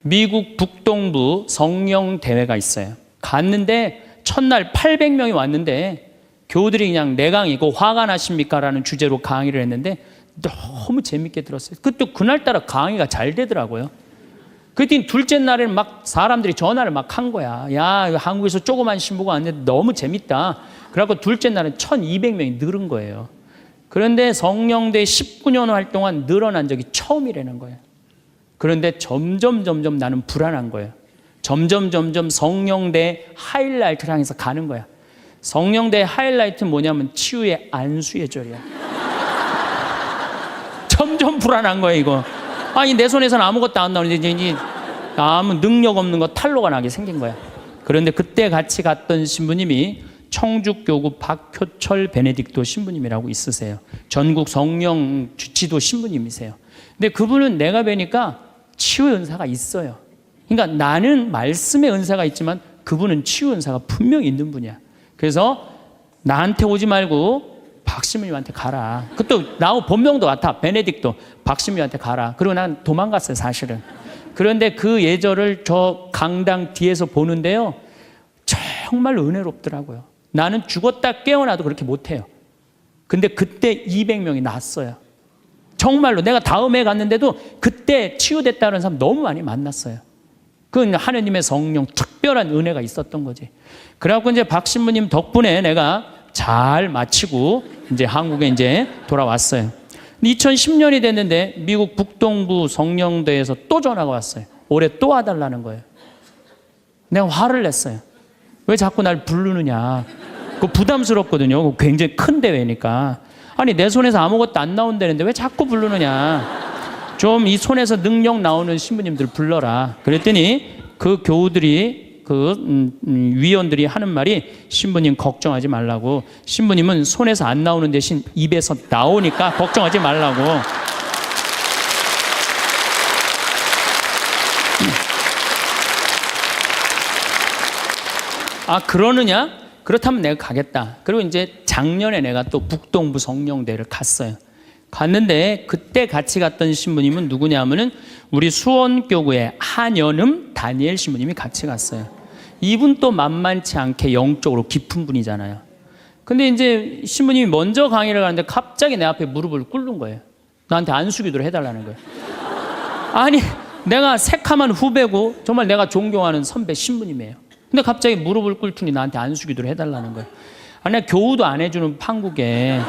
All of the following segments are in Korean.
미국 북동부 성령 대회가 있어요. 갔는데 첫날 800명이 왔는데 교우들이 그냥 내강이고 화가 나십니까? 라는 주제로 강의를 했는데 너무 재밌게 들었어요. 또 그날따라 강의가 잘 되더라고요. 그랬더니 둘째 날에는 막 사람들이 전화를 막 한 거야. 야, 한국에서 조그만 신부가 왔는데 너무 재밌다. 그래갖고 둘째 날은 1200명이 늘은 거예요. 그런데 성령대 19년 활동한 늘어난 적이 처음이라는 거예요. 그런데 점점 나는 불안한 거예요. 점점 성령대 하이라이트를 향해서 가는 거야. 성령대 하이라이트는 뭐냐면 치유의 안수의 절이야. 점점 불안한 거야, 이거. 아니, 내 손에서는 아무것도 안 나오는데 이제 아무 능력 없는 거 탈로가 나게 생긴 거야. 그런데 그때 같이 갔던 신부님이 청주교구 박효철 베네딕토 신부님이라고 있으세요. 전국 성령 지도 신부님이세요. 근데 그분은 내가 뵈니까 치유의 은사가 있어요. 그러니까 나는 말씀의 은사가 있지만 그분은 치유 은사가 분명히 있는 분이야. 그래서 나한테 오지 말고 박신부님한테 가라. 그것도 나하고 본명도 같아. 베네딕토. 박신부님한테 가라. 그리고 난 도망갔어요, 사실은. 그런데 그 예절을 저 강당 뒤에서 보는데요, 정말 은혜롭더라고요. 나는 죽었다 깨어나도 그렇게 못해요. 근데 그때 200명이 났어요. 정말로 내가 다음에 갔는데도 그때 치유됐다는 사람 너무 많이 만났어요. 그건 하느님의 성령 특별한 은혜가 있었던 거지. 그래갖고 이제 박 신부님 덕분에 내가 잘 마치고 이제 한국에 이제 돌아왔어요. 2010년이 됐는데 미국 북동부 성령대에서 또 전화가 왔어요. 올해 또 와달라는 거예요. 내가 화를 냈어요. 왜 자꾸 날 부르느냐. 그거 부담스럽거든요. 그거 굉장히 큰 대회니까. 아니, 내 손에서 아무것도 안 나온다는데 왜 자꾸 부르느냐. 좀 이 손에서 능력 나오는 신부님들 불러라. 그랬더니 그 교우들이 위원들이 하는 말이 신부님 걱정하지 말라고. 신부님은 손에서 안 나오는 대신 입에서 나오니까 걱정하지 말라고. 아, 그러느냐? 그렇다면 내가 가겠다. 그리고 이제 작년에 내가 또 북동부 성령대를 갔어요. 갔는데 그때 같이 갔던 신부님은 누구냐 하면은 우리 수원교구의 한연음 다니엘 신부님이 같이 갔어요. 이분 또 만만치 않게 영적으로 깊은 분이잖아요. 근데 이제 신부님이 먼저 강의를 가는데 갑자기 내 앞에 무릎을 꿇는 거예요. 나한테 안수기도를 해달라는 거예요. 아니, 내가 새카만 후배고 정말 내가 존경하는 선배 신부님이에요. 근데 갑자기 무릎을 꿇더니 나한테 안수기도를 해달라는 거예요. 아니, 내가 교우도 안 해주는 판국에,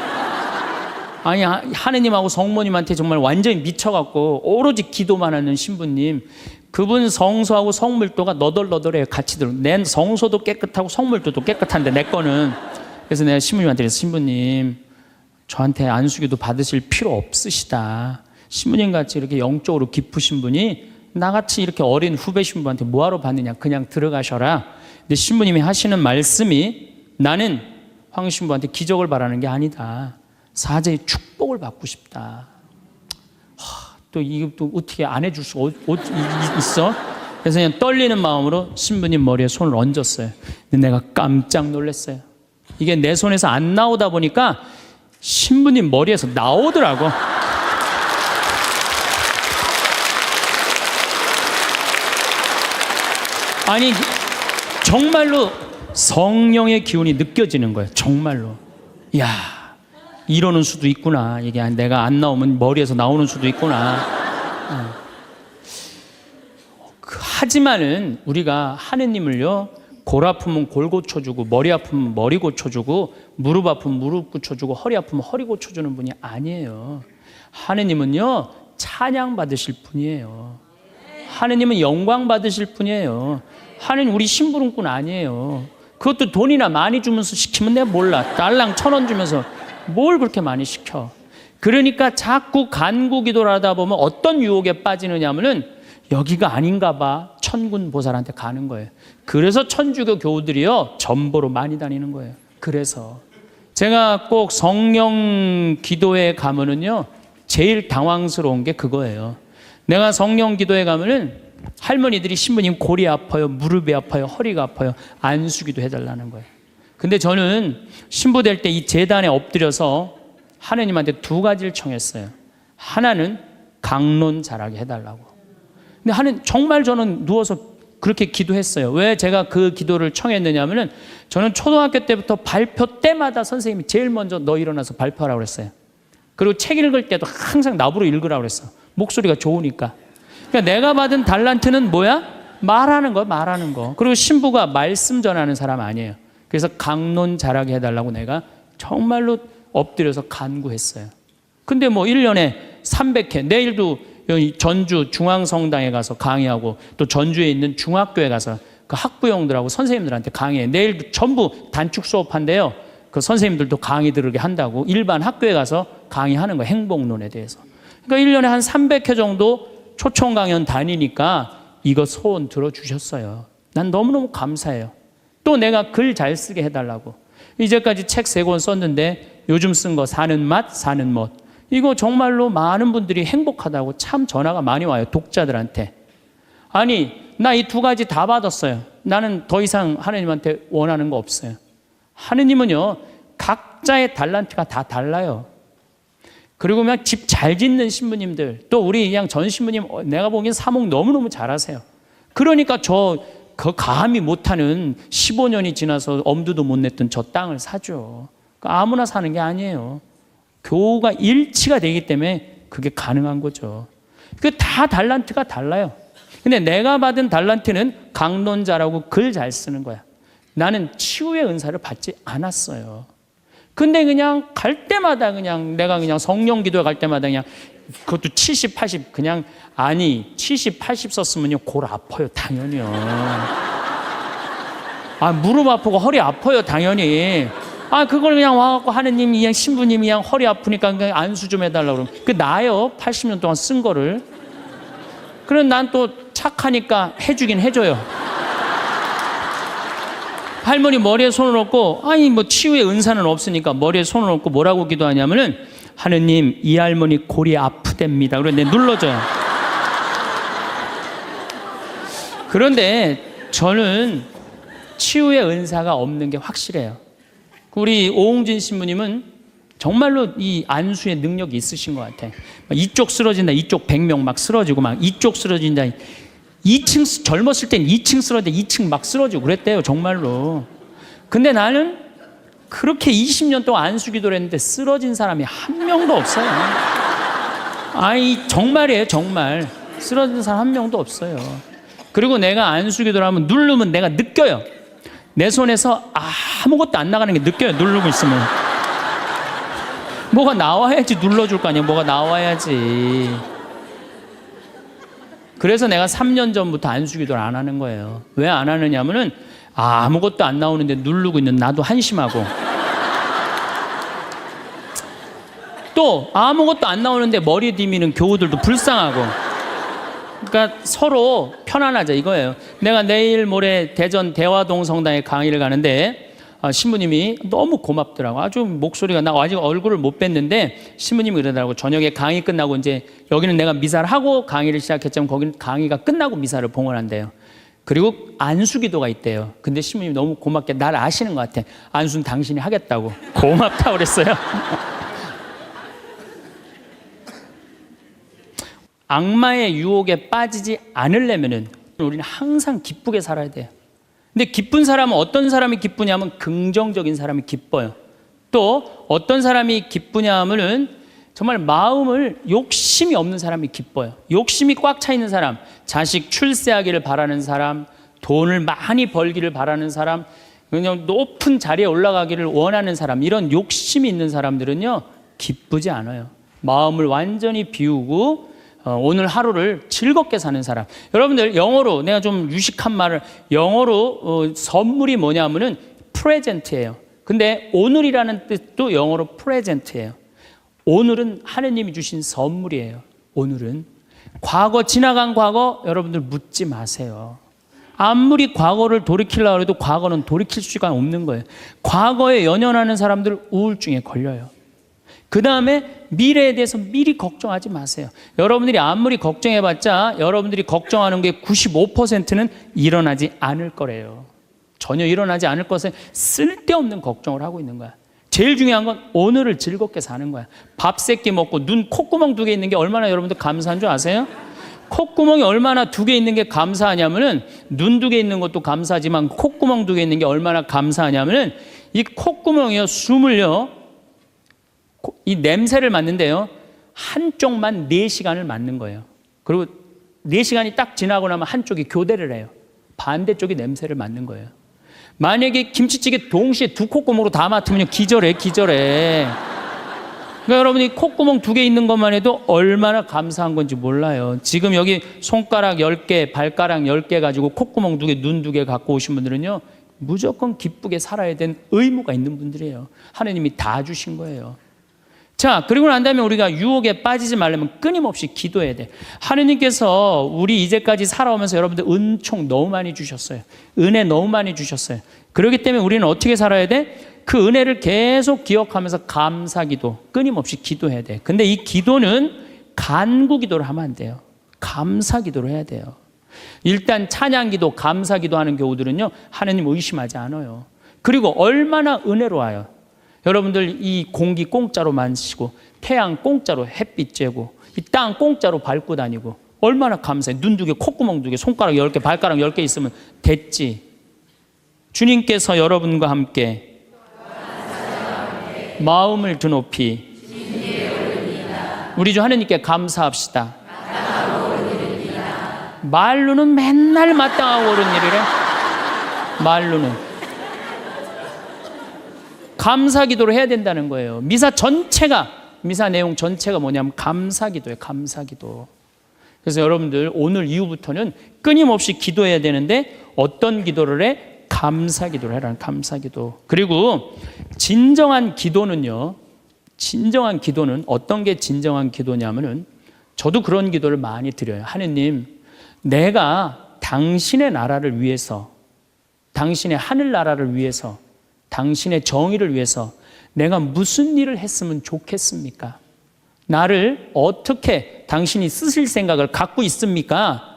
아니, 하느님하고 성모님한테 정말 완전히 미쳐갖고 오로지 기도만 하는 신부님, 그분 성소하고 성물도가 너덜너덜해요. 같이 들어. 내 성소도 깨끗하고 성물도도 깨끗한데 내 거는. 그래서 내가 신부님한테 그래서 신부님, 저한테 안수기도 받으실 필요 없으시다. 신부님 같이 이렇게 영적으로 깊으신 분이 나같이 이렇게 어린 후배 신부한테 뭐하러 받느냐. 그냥 들어가셔라. 근데 신부님이 하시는 말씀이 나는 황 신부한테 기적을 바라는 게 아니다. 사제의 축복을 받고 싶다. 또 이게 또 어떻게 안 해줄 수가 있어? 그래서 그냥 떨리는 마음으로 신부님 머리에 손을 얹었어요. 근데 내가 깜짝 놀랐어요. 이게 내 손에서 안 나오다 보니까 신부님 머리에서 나오더라고. 아니, 정말로 성령의 기운이 느껴지는 거예요. 정말로. 이야, 이러는 수도 있구나. 이게 내가 안 나오면 머리에서 나오는 수도 있구나. 하지만은 우리가 하느님을요, 골 아프면 골 고쳐주고, 머리 아프면 머리 고쳐주고, 무릎 아프면 무릎 고쳐주고, 허리 아프면 허리 고쳐주는 분이 아니에요. 하느님은요, 찬양 받으실 분이에요. 하느님은 영광 받으실 분이에요. 하느님 우리 심부름꾼 아니에요. 그것도 돈이나 많이 주면서 시키면 내가 몰라. 달랑 1,000원 주면서 뭘 그렇게 많이 시켜. 그러니까 자꾸 간구 기도를 하다 보면 어떤 유혹에 빠지느냐 하면은 여기가 아닌가 봐. 천군 보살한테 가는 거예요. 그래서 천주교 교우들이요, 전보로 많이 다니는 거예요. 그래서 제가 꼭 성령 기도에 가면은요, 제일 당황스러운 게 그거예요. 내가 성령 기도에 가면은 할머니들이 신부님 골이 아파요, 무릎이 아파요, 허리가 아파요, 안수기도 해달라는 거예요. 근데 저는 신부 될 때 이 제단에 엎드려서 하느님한테 2가지를 청했어요. 하나는 강론 잘하게 해달라고. 근데 정말 저는 누워서 그렇게 기도했어요. 왜 제가 그 기도를 청했느냐 하면은 저는 초등학교 때부터 발표 때마다 선생님이 제일 먼저 너 일어나서 발표하라고 그랬어요. 그리고 책 읽을 때도 항상 나보고 읽으라고 그랬어. 목소리가 좋으니까. 그러니까 내가 받은 달란트는 뭐야? 말하는 거, 말하는 거. 그리고 신부가 말씀 전하는 사람 아니에요. 그래서 강론 잘하게 해달라고 내가 정말로 엎드려서 간구했어요. 근데 뭐 1년에 300회, 내일도 여기 전주 중앙성당에 가서 강의하고 또 전주에 있는 중학교에 가서 그 학부형들하고 선생님들한테 강의해. 내일도 전부 단축 수업한대요. 그 선생님들도 강의 들으게 한다고 일반 학교에 가서 강의하는 거, 행복론에 대해서. 그러니까 1년에 한 300회 정도 초청 강연 다니니까 이거 소원 들어주셨어요. 난 너무너무 감사해요. 또 내가 글 잘 쓰게 해달라고. 이제까지 책 3권 썼는데 요즘 쓴 거 사는 맛, 사는 멋. 이거 정말로 많은 분들이 행복하다고 참 전화가 많이 와요. 독자들한테. 아니, 나 이 2가지 다 받았어요. 나는 더 이상 하느님한테 원하는 거 없어요. 하느님은요, 각자의 달란트가 다 달라요. 그리고 그냥 집 잘 짓는 신부님들, 또 우리 그냥 전 신부님, 내가 보기엔 사목 너무너무 잘하세요. 그러니까 그 감히 못하는 15년이 지나서 엄두도 못 냈던 저 땅을 사죠. 그러니까 아무나 사는 게 아니에요. 교우가 일치가 되기 때문에 그게 가능한 거죠. 그 다 달란트가 달라요. 근데 내가 받은 달란트는 강론 잘하고 글 잘 쓰는 거야. 나는 치유의 은사를 받지 않았어요. 근데 그냥 갈 때마다 그냥 내가 그냥 성령 기도에 갈 때마다 그냥 그것도 70, 80 그냥 아니 70, 80 썼으면요 골 아파요 당연히요. 아 무릎 아프고 허리 아파요 당연히. 아 그걸 그냥 와갖고 하느님이 그냥 신부님이 그냥 허리 아프니까 그냥 안수 좀 해달라고 그러면 그 나요 80년 동안 쓴 거를. 그럼 난 또 착하니까 해주긴 해줘요. 할머니 머리에 손을 얹고 아니 뭐 치유의 은사는 없으니까 머리에 손을 얹고 뭐라고 기도하냐면은 하느님 이 할머니 골이 아프답니다. 그래서 내가 눌러줘요. 그런데 저는 치유의 은사가 없는 게 확실해요. 우리 오홍진 신부님은 정말로 이 안수의 능력이 있으신 것 같아. 이쪽 쓰러진다, 이쪽 100명 막 쓰러지고 막 이쪽 쓰러진다. 2층 젊었을 땐 2층 쓰러져 2층 막 쓰러지고 그랬대요 정말로. 근데 나는 그렇게 20년 동안 안수 기도를 했는데 쓰러진 사람이 한 명도 없어요. 아이 정말이에요 정말. 쓰러진 사람 한 명도 없어요. 그리고 내가 안수 기도를 하면 누르면 내가 느껴요. 내 손에서 아무것도 안 나가는 게 느껴요. 누르고 있으면 뭐가 나와야지 눌러줄 거 아니에요. 뭐가 나와야지. 그래서 내가 3년 전부터 안수기도를 안 하는 거예요. 왜 안 하느냐면은 아무것도 안 나오는데 누르고 있는 나도 한심하고 또 아무것도 안 나오는데 머리 디미는 교우들도 불쌍하고. 그러니까 서로 편안하자 이거예요. 내가 내일 모레 대전 대화동 성당에 강의를 가는데 신부님이 너무 고맙더라고. 아주 목소리가 나 아직 얼굴을 못 뵀는데 신부님이 그러더라고. 저녁에 강의 끝나고 이제 여기는 내가 미사를 하고 강의를 시작했지만 거기는 강의가 끝나고 미사를 봉헌한대요. 그리고 안수기도가 있대요. 근데 신부님이 너무 고맙게 날 아시는 것 같아. 안수는 당신이 하겠다고. 고맙다고 그랬어요. 악마의 유혹에 빠지지 않으려면은 우리는 항상 기쁘게 살아야 돼요. 근데 기쁜 사람은 어떤 사람이 기쁘냐면 긍정적인 사람이 기뻐요. 또 어떤 사람이 기쁘냐 하면은 정말 마음을 욕심이 없는 사람이 기뻐요. 욕심이 꽉 차 있는 사람, 자식 출세하기를 바라는 사람, 돈을 많이 벌기를 바라는 사람, 그냥 높은 자리에 올라가기를 원하는 사람, 이런 욕심이 있는 사람들은요 기쁘지 않아요. 마음을 완전히 비우고 오늘 하루를 즐겁게 사는 사람. 여러분들 영어로 내가 좀 유식한 말을 영어로 선물이 뭐냐면은 프레젠트예요. 근데 오늘이라는 뜻도 영어로 프레젠트예요. 오늘은 하느님이 주신 선물이에요. 오늘은 과거 지나간 과거 여러분들 묻지 마세요. 아무리 과거를 돌이키려고 해도 과거는 돌이킬 수가 없는 거예요. 과거에 연연하는 사람들 우울증에 걸려요. 그 다음에 미래에 대해서 미리 걱정하지 마세요. 여러분들이 아무리 걱정해봤자 여러분들이 걱정하는 게 95%는 일어나지 않을 거래요. 전혀 일어나지 않을 것에 쓸데없는 걱정을 하고 있는 거야. 제일 중요한 건 오늘을 즐겁게 사는 거야. 밥 3끼 먹고 눈 콧구멍 2개 있는 게 얼마나 여러분들 감사한 줄 아세요? 콧구멍이 얼마나 2개 있는 게 감사하냐면은, 눈 2개 있는 것도 감사하지만 콧구멍 2개 있는 게 얼마나 감사하냐면은, 이 콧구멍이요, 숨을요, 이 냄새를 맡는데요, 한쪽만 4시간을 맡는 거예요. 그리고 4시간이 딱 지나고 나면 한쪽이 교대를 해요. 반대쪽이 냄새를 맡는 거예요. 만약에 김치찌개 동시에 2 콧구멍으로 다 맡으면 기절해. 그러니까 여러분이 콧구멍 2개 있는 것만 해도 얼마나 감사한 건지 몰라요. 지금 여기 손가락 10개, 발가락 10개 가지고 콧구멍 2개, 눈 2개 갖고 오신 분들은요, 무조건 기쁘게 살아야 된 의무가 있는 분들이에요. 하나님이 다 주신 거예요. 자, 그리고 난 다음에 우리가 유혹에 빠지지 말려면 끊임없이 기도해야 돼. 하느님께서 우리 이제까지 살아오면서 여러분들 은총 너무 많이 주셨어요. 은혜 너무 많이 주셨어요. 그렇기 때문에 우리는 어떻게 살아야 돼? 그 은혜를 계속 기억하면서 감사기도, 끊임없이 기도해야 돼. 근데 이 기도는 간구기도를 하면 안 돼요. 감사기도를 해야 돼요. 일단 찬양기도, 감사기도 하는 교우들은요, 하나님 의심하지 않아요. 그리고 얼마나 은혜로워요. 여러분들 이 공기 공짜로 마시고, 태양 공짜로 햇빛 쬐고, 이 땅 공짜로 밟고 다니고, 얼마나 감사해. 눈 2개, 콧구멍 2개, 손가락 10개, 발가락 10개 있으면 됐지. 주님께서 여러분과 함께 마음을 드높이 우리 주 하나님께 감사합시다. 말로는 맨날 마땅하고 옳은 일이래. 말로는 감사기도를 해야 된다는 거예요. 미사 내용 전체가 뭐냐면 감사기도예요. 감사기도. 그래서 여러분들 오늘 이후부터는 끊임없이 기도해야 되는데, 어떤 기도를 해? 감사기도를 해라. 감사기도. 그리고 진정한 기도는요, 진정한 기도는 어떤 게 진정한 기도냐면은, 저도 그런 기도를 많이 드려요. 하느님, 내가 당신의 나라를 위해서, 당신의 하늘나라를 위해서, 당신의 정의를 위해서 내가 무슨 일을 했으면 좋겠습니까? 나를 어떻게 당신이 쓰실 생각을 갖고 있습니까?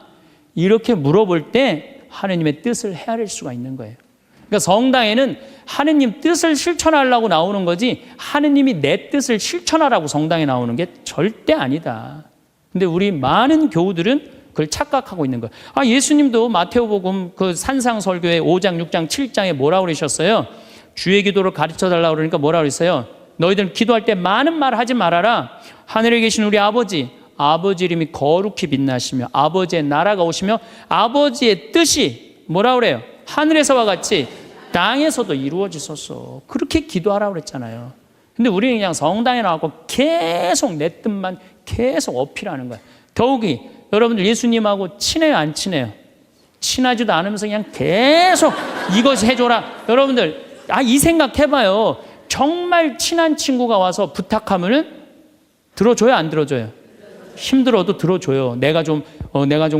이렇게 물어볼 때 하느님의 뜻을 헤아릴 수가 있는 거예요. 그러니까 성당에는 하느님 뜻을 실천하려고 나오는 거지, 하느님이 내 뜻을 실천하라고 성당에 나오는 게 절대 아니다. 근데 우리 많은 교우들은 그걸 착각하고 있는 거예요. 예수님도 마태오복음 그 산상설교의 5장, 6장, 7장에 뭐라고 그러셨어요? 주의 기도를 가르쳐 달라고 그러니까 뭐라고 그랬어요? 너희들은 기도할 때 많은 말 하지 말아라. 하늘에 계신 우리 아버지 이름이 거룩히 빛나시며 아버지의 나라가 오시며 아버지의 뜻이 뭐라고 그래요? 하늘에서와 같이 땅에서도 이루어지소서. 그렇게 기도하라고 그랬잖아요. 근데 우리는 그냥 성당에 나와서 계속 내 뜻만 계속 어필하는 거예요. 더욱이 여러분들 예수님하고 친해요, 안 친해요? 친하지도 않으면서 그냥 계속 이것이 해줘라. 여러분들 이 생각 해봐요. 정말 친한 친구가 와서 부탁하면은 들어줘요, 안 들어줘요? 힘들어도 들어줘요. 내가 좀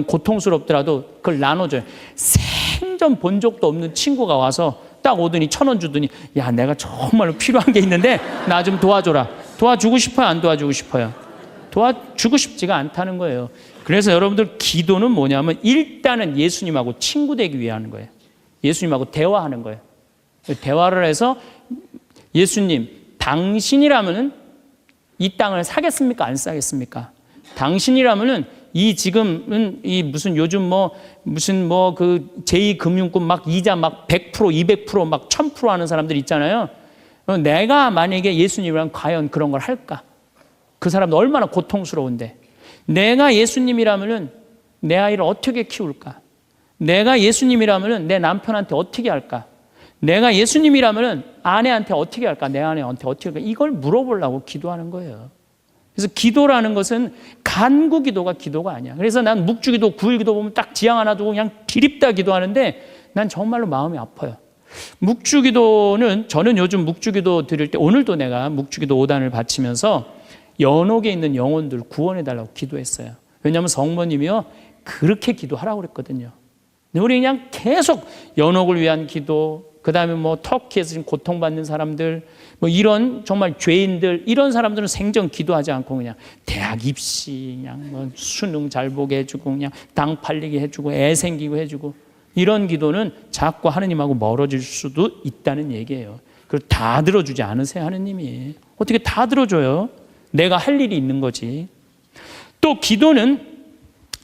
고통스럽더라도 그걸 나눠줘요. 생전 본 적도 없는 친구가 와서 딱 오더니 1,000원 주더니, 야, 내가 정말로 필요한 게 있는데 나 좀 도와줘라. 도와주고 싶어요, 안 도와주고 싶어요? 도와주고 싶지가 않다는 거예요. 그래서 여러분들 기도는 뭐냐면 일단은 예수님하고 친구 되기 위해 하는 거예요. 예수님하고 대화하는 거예요. 대화를 해서, 예수님, 당신이라면은 이 땅을 사겠습니까? 안 사겠습니까? 당신이라면은 이 지금은 이 무슨 요즘 무슨 그 제2금융권 막 이자 막 100%, 200%, 막 1000% 하는 사람들 있잖아요. 내가 만약에 예수님이랑 과연 그런 걸 할까? 그 사람도 얼마나 고통스러운데. 내가 예수님이라면은 내 아이를 어떻게 키울까? 내가 예수님이라면은 내 남편한테 어떻게 할까? 내가 예수님이라면은 아내한테 어떻게 할까? 내 아내한테 어떻게 할까? 이걸 물어보려고 기도하는 거예요. 그래서 기도라는 것은 간구 기도가 기도가 아니야. 그래서 난 묵주기도, 구일기도 보면 딱 지향 하나 두고 그냥 기립다 기도하는데 난 정말로 마음이 아파요. 묵주기도는, 저는 요즘 묵주기도 드릴 때, 오늘도 내가 묵주기도 5단을 바치면서 연옥에 있는 영혼들 구원해달라고 기도했어요. 왜냐하면 성모님이요, 그렇게 기도하라고 그랬거든요. 근데 우리 그냥 계속 연옥을 위한 기도, 그 다음에 터키에서 지금 고통받는 사람들, 이런 정말 죄인들, 이런 사람들은 생전 기도하지 않고 그냥 대학 입시, 그냥 수능 잘 보게 해주고, 그냥 당 팔리게 해주고, 애 생기고 해주고, 이런 기도는 자꾸 하느님하고 멀어질 수도 있다는 얘기예요. 그걸 다 들어주지 않으세요, 하느님이. 어떻게 다 들어줘요? 내가 할 일이 있는 거지. 또 기도는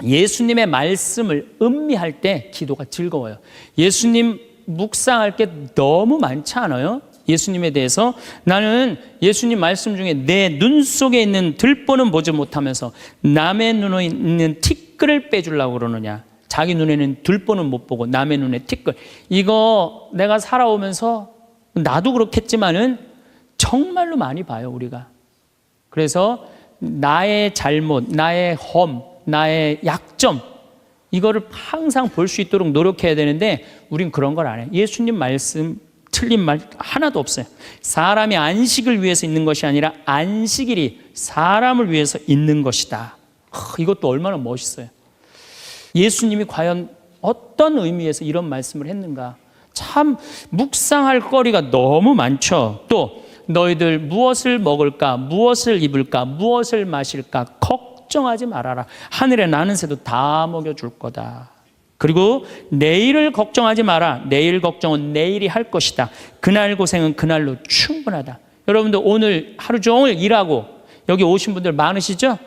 예수님의 말씀을 음미할 때 기도가 즐거워요. 예수님 묵상할 게 너무 많지 않아요? 예수님에 대해서 나는 예수님 말씀 중에 내 눈 속에 있는 들보는 보지 못하면서 남의 눈에 있는 티끌을 빼주려고 그러느냐. 자기 눈에는 들보는 못 보고 남의 눈에 티끌. 이거 내가 살아오면서 나도 그렇겠지만은 정말로 많이 봐요, 우리가. 그래서 나의 잘못, 나의 험, 나의 약점, 이거를 항상 볼 수 있도록 노력해야 되는데 우린 그런 걸 안 해요. 예수님 말씀 틀린 말 하나도 없어요. 사람이 안식을 위해서 있는 것이 아니라 안식일이 사람을 위해서 있는 것이다. 이것도 얼마나 멋있어요. 예수님이 과연 어떤 의미에서 이런 말씀을 했는가. 참 묵상할 거리가 너무 많죠. 또 너희들 무엇을 먹을까, 무엇을 입을까, 무엇을 마실까 걱정하지 말아라. 하늘에 나는 새도 다 먹여줄 거다. 그리고 내일을 걱정하지 마라. 내일 걱정은 내일이 할 것이다. 그날 고생은 그날로 충분하다. 여러분들 오늘 하루 종일 일하고 여기 오신 분들 많으시죠?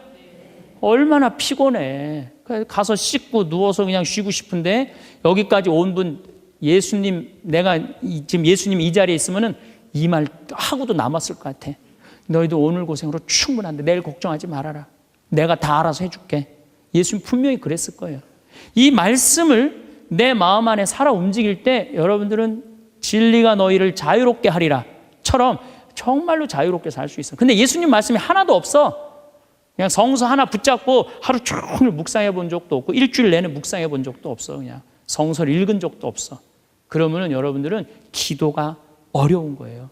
얼마나 피곤해. 가서 씻고 누워서 그냥 쉬고 싶은데 여기까지 온 분 예수님, 내가 지금 예수님 이 자리에 있으면은 이 말 하고도 남았을 것 같아. 너희도 오늘 고생으로 충분한데 내일 걱정하지 말아라. 내가 다 알아서 해줄게. 예수님 분명히 그랬을 거예요. 이 말씀을 내 마음 안에 살아 움직일 때 여러분들은 진리가 너희를 자유롭게 하리라 처럼 정말로 자유롭게 살 수 있어. 근데 예수님 말씀이 하나도 없어. 그냥 성서 하나 붙잡고 하루 종일 묵상해 본 적도 없고 일주일 내내 묵상해 본 적도 없어. 그냥 성서를 읽은 적도 없어. 그러면은 여러분들은 기도가 어려운 거예요.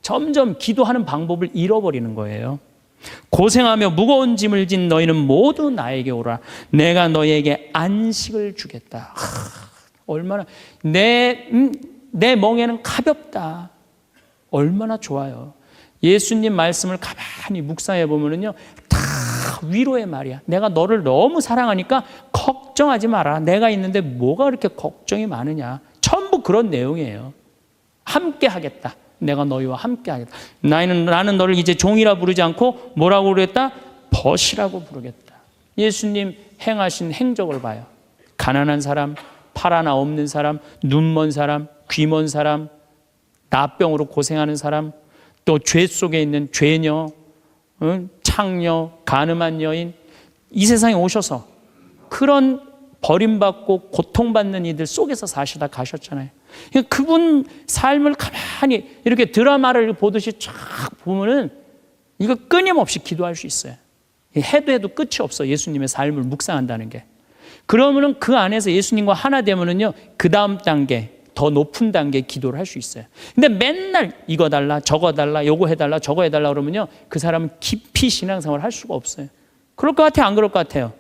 점점 기도하는 방법을 잃어버리는 거예요. 고생하며 무거운 짐을 진 너희는 모두 나에게 오라. 내가 너희에게 안식을 주겠다. 얼마나 내 멍에는 가볍다. 얼마나 좋아요. 예수님 말씀을 가만히 묵상해 보면은요, 다 위로의 말이야. 내가 너를 너무 사랑하니까 걱정하지 마라. 내가 있는데 뭐가 그렇게 걱정이 많으냐. 전부 그런 내용이에요. 함께 하겠다. 내가 너희와 함께 하겠다. 나는 너를 이제 종이라 부르지 않고 뭐라고 부르겠다? 벗이라고 부르겠다. 예수님 행하신 행적을 봐요. 가난한 사람, 팔 하나 없는 사람, 눈 먼 사람, 귀 먼 사람, 나병으로 고생하는 사람, 또 죄 속에 있는 죄녀, 창녀, 가늠한 여인, 이 세상에 오셔서 그런 버림받고 고통받는 이들 속에서 사시다 가셨잖아요. 그분 삶을 가만히 이렇게 드라마를 보듯이 쫙 보면은 이거 끊임없이 기도할 수 있어요. 해도 끝이 없어. 예수님의 삶을 묵상한다는 게. 그러면은 그 안에서 예수님과 하나 되면은요, 그 다음 단계, 더 높은 단계 기도를 할 수 있어요. 근데 맨날 이거 달라, 저거 달라, 요거 해달라, 저거 해달라 그러면요, 그 사람은 깊이 신앙생활을 할 수가 없어요. 그럴 것 같아요? 안 그럴 것 같아요?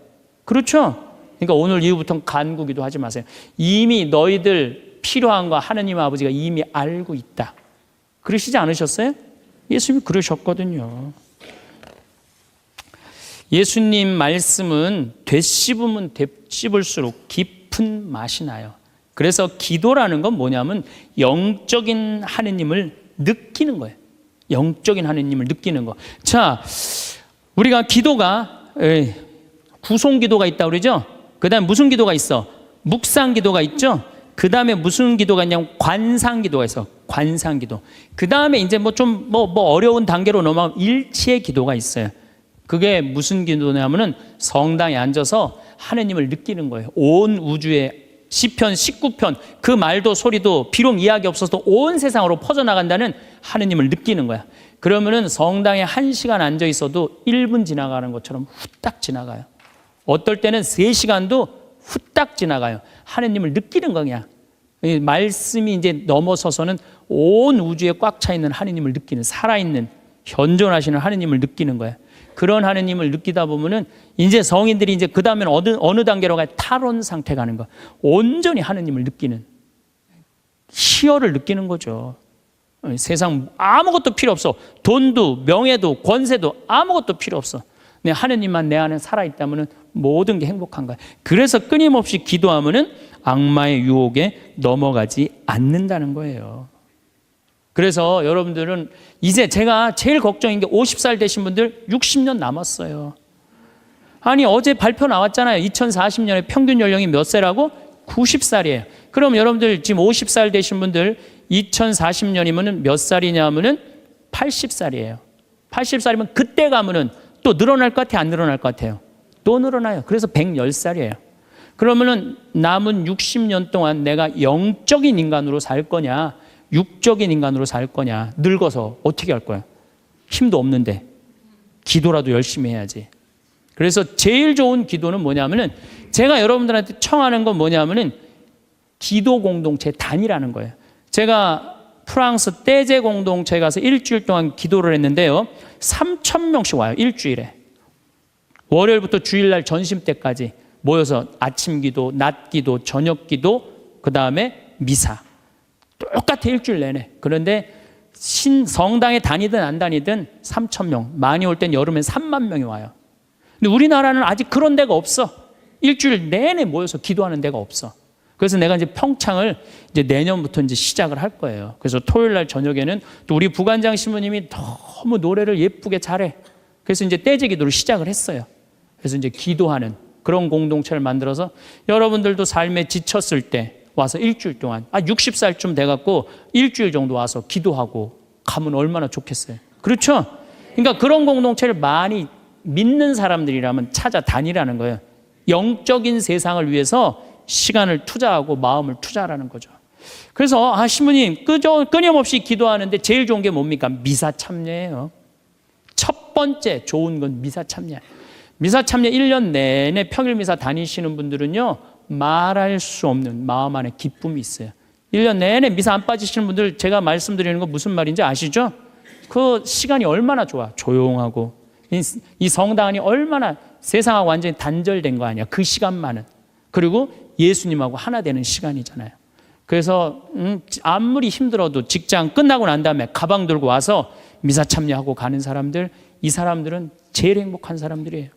그렇죠? 그러니까 오늘 이후부터는 간구기도 하지 마세요. 이미 너희들 필요한 거 하느님 아버지가 이미 알고 있다. 그러시지 않으셨어요? 예수님이 그러셨거든요. 예수님 말씀은 되씹으면 되씹을수록 깊은 맛이 나요. 그래서 기도라는 건 뭐냐면 영적인 하느님을 느끼는 거예요. 영적인 하느님을 느끼는 거. 자, 우리가 기도가 구송 기도가 있다고 그러죠? 그 다음에 무슨 기도가 있어? 묵상 기도가 있죠? 그 다음에 무슨 기도가 있냐면 관상 기도가 있어. 관상 기도. 그 다음에 이제 좀 어려운 단계로 넘어가면 일치의 기도가 있어요. 그게 무슨 기도냐면은 성당에 앉아서 하느님을 느끼는 거예요. 온 우주에 시편 19편 그 말도 소리도 비록 이야기 없어도 온 세상으로 퍼져나간다는 하느님을 느끼는 거야. 그러면은 성당에 1시간 앉아 있어도 1분 지나가는 것처럼 후딱 지나가요. 어떨 때는 3시간도 후딱 지나가요. 하느님을 느끼는 거냐. 말씀이 이제 넘어서서는 온 우주에 꽉 차 있는 하느님을 느끼는, 살아있는 현존하시는 하느님을 느끼는 거야. 그런 하느님을 느끼다 보면은 이제 성인들이 이제 그 다음에는 어느 단계로 가요? 탈원 상태 가는 거. 온전히 하느님을 느끼는, 희열을 느끼는 거죠. 세상 아무것도 필요 없어. 돈도 명예도 권세도 아무것도 필요 없어. 하느님만 내 안에 살아있다면 모든 게 행복한 거야. 그래서 끊임없이 기도하면은 악마의 유혹에 넘어가지 않는다는 거예요. 그래서 여러분들은 이제 제가 제일 걱정인 게 50살 되신 분들 60년 남았어요. 아니 어제 발표 나왔잖아요. 2040년에 평균 연령이 몇 세라고? 90살이에요. 그럼 여러분들 지금 50살 되신 분들 2040년이면 몇 살이냐 하면은 80살이에요. 80살이면 그때 가면은 또 늘어날 것 같아요? 안 늘어날 것 같아요? 또 늘어나요. 그래서 110살이에요. 그러면은 남은 60년 동안 내가 영적인 인간으로 살 거냐, 육적인 인간으로 살 거냐, 늙어서 어떻게 할 거야? 힘도 없는데 기도라도 열심히 해야지. 그래서 제일 좋은 기도는 뭐냐면은 제가 여러분들한테 청하는 건 뭐냐면은 기도 공동체 단위라는 거예요. 제가 프랑스 떼제 공동체에 가서 일주일 동안 기도를 했는데요. 3,000명씩 와요. 일주일에. 월요일부터 주일날 점심 때까지 모여서 아침 기도, 낮 기도, 저녁 기도, 그 다음에 미사. 똑같아 일주일 내내. 그런데 성당에 다니든 안 다니든 3,000명. 많이 올 땐 여름엔 3만 명이 와요. 근데 우리나라는 아직 그런 데가 없어. 일주일 내내 모여서 기도하는 데가 없어. 그래서 내가 이제 평창을 이제 내년부터 이제 시작을 할 거예요. 그래서 토요일 날 저녁에는 또 우리 부관장 신부님이 너무 노래를 예쁘게 잘해. 그래서 이제 떼제 기도를 시작을 했어요. 그래서 이제 기도하는 그런 공동체를 만들어서 여러분들도 삶에 지쳤을 때 와서 일주일 동안 60살쯤 돼갖고 일주일 정도 와서 기도하고 가면 얼마나 좋겠어요. 그렇죠? 그러니까 그런 공동체를 많이 믿는 사람들이라면 찾아다니라는 거예요. 영적인 세상을 위해서 시간을 투자하고 마음을 투자하라는 거죠. 그래서 신부님 끊임없이 기도하는데 제일 좋은 게 뭡니까? 미사 참여예요. 첫 번째 좋은 건 미사 참여. 미사 참여 1년 내내 평일 미사 다니시는 분들은요 말할 수 없는 마음 안에 기쁨이 있어요. 1년 내내 미사 안 빠지시는 분들 제가 말씀드리는 거 무슨 말인지 아시죠? 그 시간이 얼마나 좋아. 조용하고 이 성당 안이 얼마나 세상하고 완전히 단절된 거 아니야. 그 시간만은. 그리고 예수님하고 하나 되는 시간이잖아요. 그래서 아무리 힘들어도 직장 끝나고 난 다음에 가방 들고 와서 미사 참여하고 가는 사람들, 이 사람들은 제일 행복한 사람들이에요.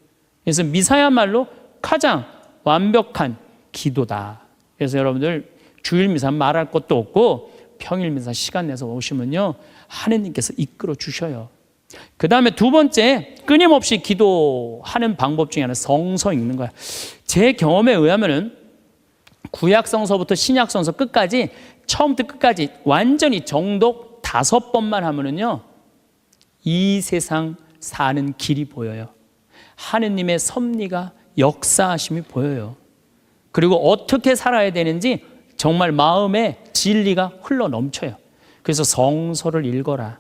그래서 미사야말로 가장 완벽한 기도다. 그래서 여러분들 주일 미사 말할 것도 없고 평일 미사 시간 내서 오시면요 하느님께서 이끌어 주셔요. 그 다음에 두 번째 끊임없이 기도하는 방법 중에 하나는 성서 읽는 거야. 제 경험에 의하면은 구약성서부터 신약성서 끝까지 처음부터 끝까지 완전히 정독 5번만 하면은요 이 세상 사는 길이 보여요. 하느님의 섭리가 역사하심이 보여요. 그리고 어떻게 살아야 되는지 정말 마음에 진리가 흘러 넘쳐요. 그래서 성서를 읽어라.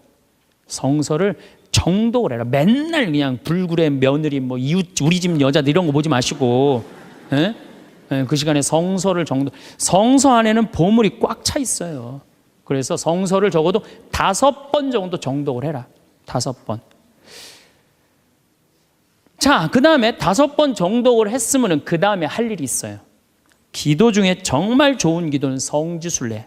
성서를 정독을 해라. 맨날 그냥 불굴의 며느리, 뭐 이웃, 우리 집 여자들 이런 거 보지 마시고, 에? 그 시간에 성서를 성서 안에는 보물이 꽉 차 있어요. 그래서 성서를 적어도 5번 정도 정독을 해라. 5번. 자, 그 다음에 5번 정독을 했으면 그 다음에 할 일이 있어요. 기도 중에 정말 좋은 기도는 성지순례.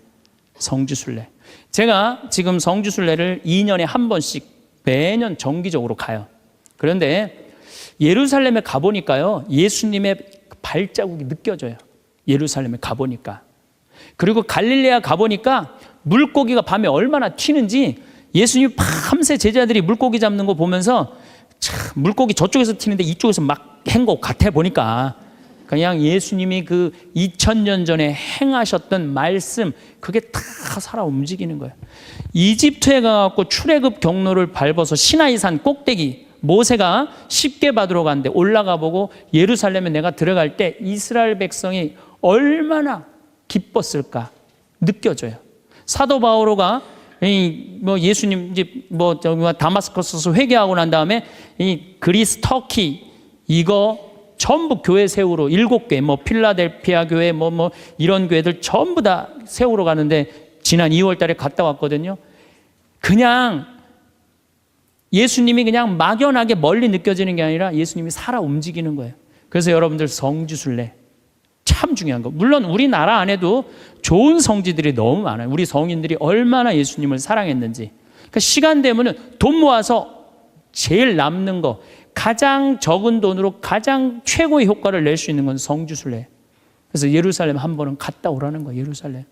성지순례. 제가 지금 성지순례를 2년에 한 번씩 매년 정기적으로 가요. 그런데 예루살렘에 가보니까요, 예수님의 발자국이 느껴져요. 예루살렘에 가보니까. 그리고 갈릴레아 가보니까 물고기가 밤에 얼마나 튀는지 예수님 밤새 제자들이 물고기 잡는 거 보면서 참 물고기 저쪽에서 튀는데 이쪽에서 막 한 것 같아 보니까 그냥 예수님이 그 2000년 전에 행하셨던 말씀 그게 다 살아 움직이는 거예요. 이집트에 가서 출애굽 경로를 밟아서 시나이산 꼭대기 모세가 십계 받으러 갔는데 올라가 보고 예루살렘에 내가 들어갈 때 이스라엘 백성이 얼마나 기뻤을까 느껴져요. 사도 바오로가 예수님 이제 다마스커스에서 회개하고 난 다음에 이 그리스 터키 이거 전부 교회 세우러 7개 필라델피아 교회 이런 교회들 전부 다 세우러 가는데 지난 2월 달에 갔다 왔거든요. 그냥 예수님이 그냥 막연하게 멀리 느껴지는 게 아니라 예수님이 살아 움직이는 거예요. 그래서 여러분들 성지순례 참 중요한 거. 물론 우리나라 안에도 좋은 성지들이 너무 많아요. 우리 성인들이 얼마나 예수님을 사랑했는지. 그러니까 시간 되면은 돈 모아서 제일 남는 거 가장 적은 돈으로 가장 최고의 효과를 낼 수 있는 건 성지순례. 그래서 예루살렘 한 번은 갔다 오라는 거예요. 예루살렘.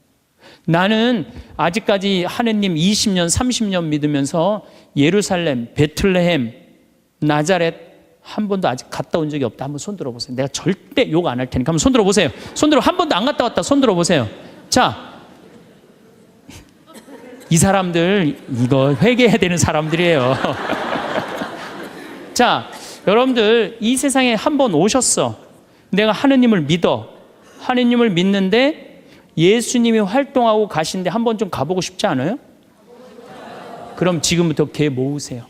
나는 아직까지 하느님 20년 30년 믿으면서 예루살렘, 베틀레헴, 나자렛 한 번도 아직 갔다 온 적이 없다. 한번 손 들어보세요. 내가 절대 욕 안 할 테니까 한번 손 들어보세요. 손 들어. 한 번도 안 갔다 왔다. 손 들어보세요. 자, 이 사람들 이거 회개해야 되는 사람들이에요. 자, 여러분들 이 세상에 한 번 오셨어. 내가 하느님을 믿어. 하느님을 믿는데 예수님이 활동하고 가신데 한 번 좀 가보고 싶지 않아요? 그럼 지금부터 개 모으세요.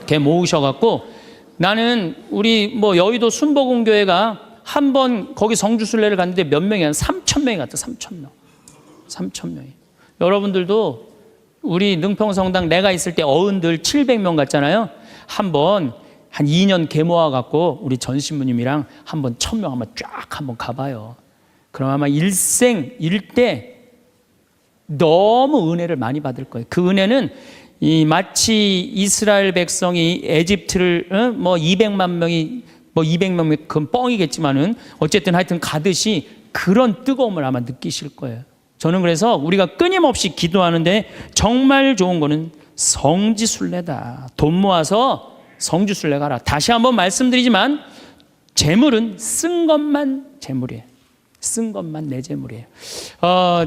개 모으셔갖고, 나는 우리 뭐 여의도 순복음교회가 한 번 거기 성주순례를 갔는데 몇 명이 한 3,000명이 갔다. 3,000명. 3,000명이. 여러분들도 우리 능평성당 내가 있을 때 어른들 700명 갔잖아요. 한번 한 2년 개 모아갖고 우리 전 신부님이랑 한번 1,000명 한번 쫙 한번 가봐요. 그럼 아마 일생 일대 너무 은혜를 많이 받을 거예요. 그 은혜는 마치 이스라엘 백성이 에집트를 뭐 200만 명이 뭐 200명 그건 뻥이겠지만은 어쨌든 하여튼 가듯이 그런 뜨거움을 아마 느끼실 거예요. 저는 그래서 우리가 끊임없이 기도하는데 정말 좋은 거는 성지순례다. 돈 모아서 성지순례 가라. 다시 한번 말씀드리지만 재물은 쓴 것만 재물이에요. 쓴 것만 내 재물이에요.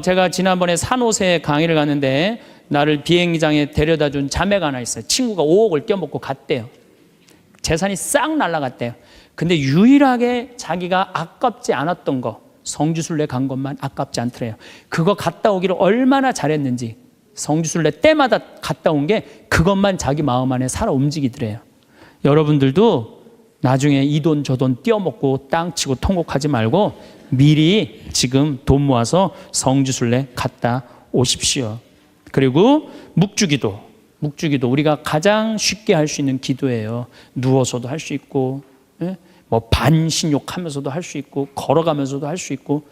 제가 지난번에 산호세 강의를 갔는데 나를 비행장에 데려다 준 자매가 하나 있어요. 친구가 5억을 떼어먹고 갔대요. 재산이 싹 날아갔대요. 근데 유일하게 자기가 아깝지 않았던 거, 성지순례 간 것만 아깝지 않더래요. 그거 갔다 오기를 얼마나 잘했는지, 성지순례 때마다 갔다 온 게 그것만 자기 마음 안에 살아 움직이더래요. 여러분들도 나중에 이 돈 저 돈 떼어먹고 땅 치고 통곡하지 말고 미리 지금 돈 모아서 성지순례 갔다 오십시오. 그리고 묵주기도 우리가 가장 쉽게 할 수 있는 기도예요. 누워서도 할 수 있고, 뭐 반신욕하면서도 할 수 있고, 걸어가면서도 할 수 있고.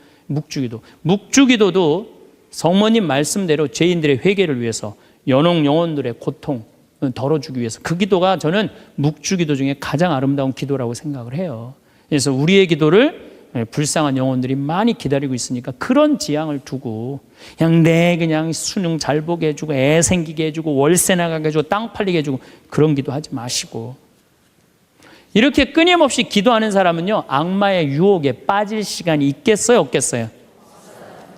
묵주기도도 성모님 말씀대로 죄인들의 회개를 위해서, 연옥 영혼들의 고통 덜어주기 위해서, 그 기도가 저는 묵주기도 중에 가장 아름다운 기도라고 생각을 해요. 그래서 우리의 기도를 불쌍한 영혼들이 많이 기다리고 있으니까 그런 지향을 두고 그냥 수능 잘 보게 해주고 애 생기게 해주고 월세 나가게 해주고 땅 팔리게 해주고 그런 기도하지 마시고, 이렇게 끊임없이 기도하는 사람은요 악마의 유혹에 빠질 시간이 있겠어요 없겠어요?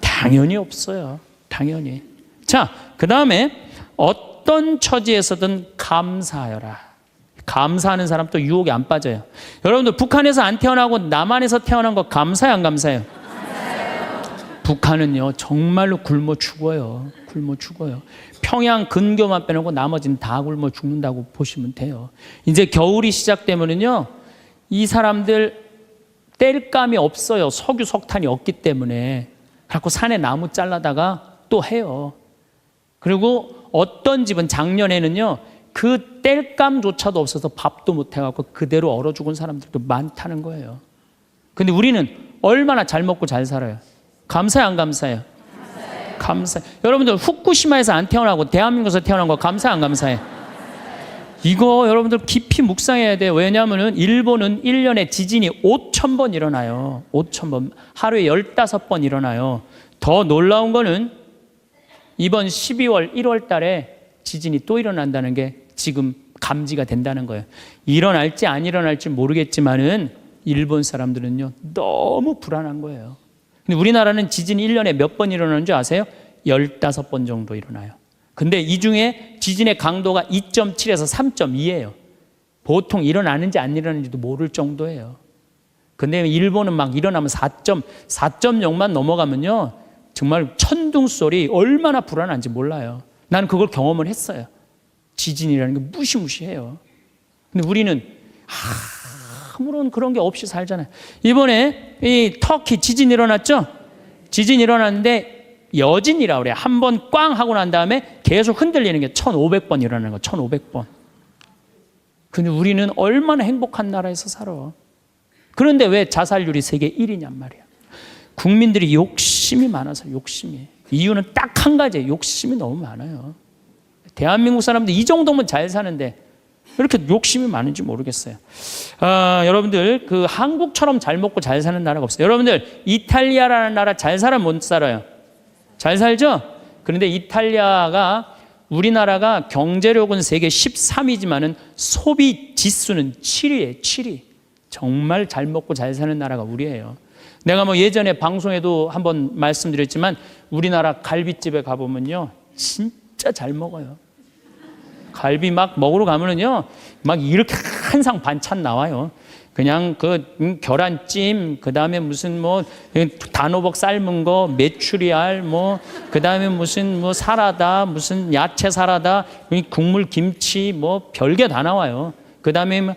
당연히 없어요. 당연히. 자, 그 다음에 어떤 처지에서든 감사하여라. 감사하는 사람 또 유혹에 안 빠져요. 여러분들 북한에서 안 태어나고 남한에서 태어난 거 감사해요 안 감사해요? 북한은요 정말로 굶어 죽어요. 굶어 죽어요. 평양 근교만 빼놓고 나머지는 다 굶어 죽는다고 보시면 돼요. 이제 겨울이 시작되면은요 이 사람들 뗄감이 없어요. 석유 석탄이 없기 때문에. 그래서 산에 나무 잘라다가 또 해요. 그리고 어떤 집은 작년에는요 그 뗄감조차도 없어서 밥도 못 해갖고 그대로 얼어 죽은 사람들도 많다는 거예요. 근데 우리는 얼마나 잘 먹고 잘 살아요. 감사해요 안 감사해요? 감사해요. 여러분들 후쿠시마에서 안 태어나고 대한민국에서 태어난 거 감사해 안 감사해? 이거 여러분들 깊이 묵상해야 돼요. 왜냐하면 일본은 1년에 지진이 5,000번 일어나요. 5,000번. 하루에 15번 일어나요. 더 놀라운 거는 이번 12월 1월 달에 지진이 또 일어난다는 게 지금 감지가 된다는 거예요. 일어날지 안 일어날지 모르겠지만은 일본 사람들은요 너무 불안한 거예요. 근데 우리나라는 지진이 1년에 몇 번 일어나는 줄 아세요? 15번 정도 일어나요. 근데 이 중에 지진의 강도가 2.7에서 3.2예요. 보통 일어나는지 안 일어나는지도 모를 정도예요. 근데 일본은 막 일어나면 4.0만 넘어가면요 정말 천둥 소리 얼마나 불안한지 몰라요. 나는 그걸 경험을 했어요. 지진이라는 게 무시무시해요. 근데 우리는 아무런 그런 게 없이 살잖아요. 이번에 이 터키 지진 일어났죠? 지진 일어났는데 여진이라고 그래요. 한 번 꽝 하고 난 다음에 계속 흔들리는 게 1,500번 일어나는 거. 1,500번. 근데 우리는 얼마나 행복한 나라에서 살아. 그런데 왜 자살률이 세계 1위냔 말이야. 국민들이 욕심이 많아서. 욕심이. 이유는 딱 한 가지예요. 욕심이 너무 많아요. 대한민국 사람들 이 정도면 잘 사는데 왜 이렇게 욕심이 많은지 모르겠어요. 여러분들 그 한국처럼 잘 먹고 잘 사는 나라가 없어요. 여러분들 이탈리아라는 나라 잘 살아 못 살아요? 잘 살죠? 그런데 이탈리아가 우리나라가 경제력은 세계 13위지만은 소비 지수는 7위예요. 7위. 정말 잘 먹고 잘 사는 나라가 우리예요. 내가 뭐 예전에 방송에도 한번 말씀드렸지만 우리나라 갈비집에 가보면요 진짜 잘 먹어요. 갈비 막 먹으러 가면은요 막 이렇게 한 상 반찬 나와요. 그냥 그 계란찜, 그 다음에 무슨 뭐 단호박 삶은 거, 메추리알, 뭐 그 다음에 무슨 뭐 사라다, 무슨 야채 사라다, 국물 김치, 뭐 별게 다 나와요. 그 다음에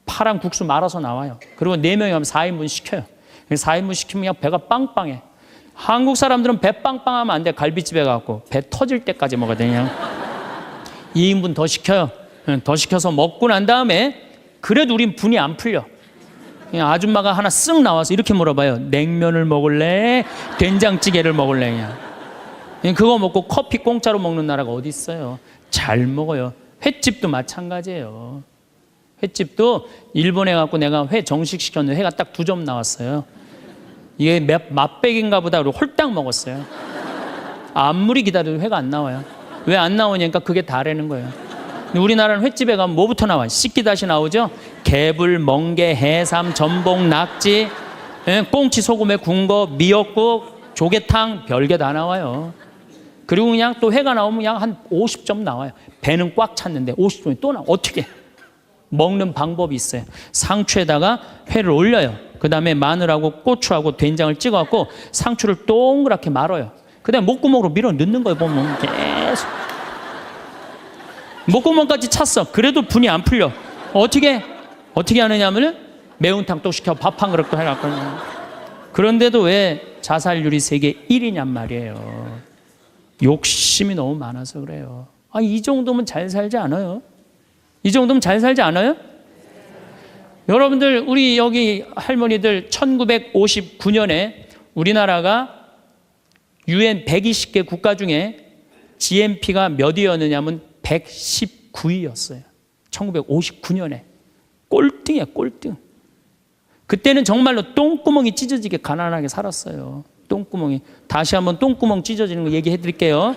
파랑 국수 말아서 나와요. 그리고 4명이 하면 4인분 시켜요. 4인분 시키면 그냥 배가 빵빵해. 한국 사람들은 배 빵빵하면 안 돼. 갈비집에 가고 배 터질 때까지 먹어야 되냐. 2인분 더 시켜요. 더 시켜서 먹고 난 다음에 그래도 우린 분이 안 풀려. 그냥 아줌마가 하나 쓱 나와서 이렇게 물어봐요. 냉면을 먹을래? 된장찌개를 먹을래? 그냥 그거 먹고 커피 공짜로 먹는 나라가 어디 있어요. 잘 먹어요. 횟집도 마찬가지예요. 횟집도 일본에 가고 내가 회 정식 시켰는데 회가 딱 2점 나왔어요. 이게 맛백인가 보다 그러고 홀딱 먹었어요. 아무리 기다려도 회가 안 나와요. 왜 안 나오냐니까 그게 다라는 거예요. 우리나라는 횟집에 가면 뭐부터 나와요? 씻기다시 나오죠? 개불, 멍게, 해삼, 전복, 낙지, 꽁치 소금에 구운 거, 미역국, 조개탕, 별게 다 나와요. 그리고 그냥 또 회가 나오면 그냥 한 50점 나와요. 배는 꽉 찼는데 50점이 또 나와. 어떻게? 먹는 방법이 있어요. 상추에다가 회를 올려요. 그 다음에 마늘하고 고추하고 된장을 찍어갖고 상추를 동그랗게 말아요. 그 다음에 목구멍으로 밀어 넣는 거예요. 보면 계속 목구멍까지 찼어. 그래도 분이 안 풀려. 어떻게 하느냐면은 매운탕 또 시켜 밥 한 그릇 또 해갖고. 그런데도 왜 자살률이 세계 1위냔 말이에요. 욕심이 너무 많아서 그래요. 이 정도면 잘 살지 않아요? 이 정도면 잘 살지 않아요? 여러분들 우리 여기 할머니들 1959년에 우리나라가 UN 120개 국가 중에 GNP가 몇 위였느냐면 119위였어요. 1959년에. 꼴등이야, 꼴등. 그때는 정말로 똥구멍이 찢어지게 가난하게 살았어요. 똥구멍이. 다시 한번 똥구멍 찢어지는 거 얘기해 드릴게요.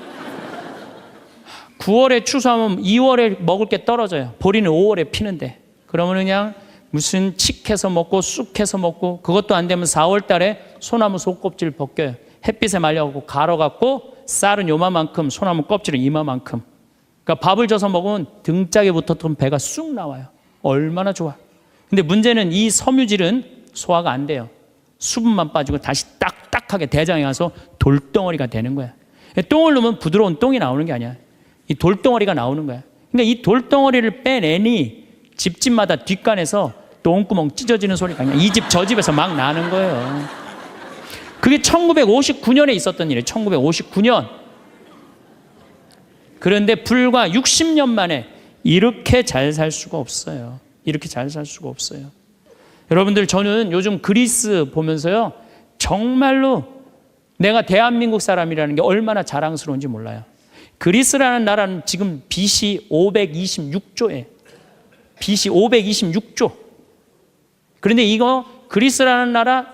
9월에 추수하면 2월에 먹을 게 떨어져요. 보리는 5월에 피는데. 그러면 그냥 무슨 칡해서 먹고 쑥해서 먹고 그것도 안 되면 4월 달에 소나무 속껍질 벗겨요. 햇빛에 말려갖고 갈아갖고 쌀은 요만큼, 소나무 껍질은 이만큼. 그러니까 밥을 져서 먹으면 등짝에 붙었던 배가 쑥 나와요. 얼마나 좋아. 근데 문제는 이 섬유질은 소화가 안 돼요. 수분만 빠지고 다시 딱딱하게 대장에 가서 돌덩어리가 되는 거야. 똥을 넣으면 부드러운 똥이 나오는 게 아니야. 이 돌덩어리가 나오는 거야. 그러니까 이 돌덩어리를 빼내니 집집마다 뒷간에서 똥구멍 찢어지는 소리가 그냥 이 집 저 집에서 막 나는 거예요. 그게 1959년에 있었던 일이에요. 1959년. 그런데 불과 60년 만에 이렇게 잘 살 수가 없어요. 이렇게 잘 살 수가 없어요. 여러분들 저는 요즘 그리스 보면서요. 정말로 내가 대한민국 사람이라는 게 얼마나 자랑스러운지 몰라요. 그리스라는 나라는 지금 BC 526조에 BC 526조. 그런데 이거 그리스라는 나라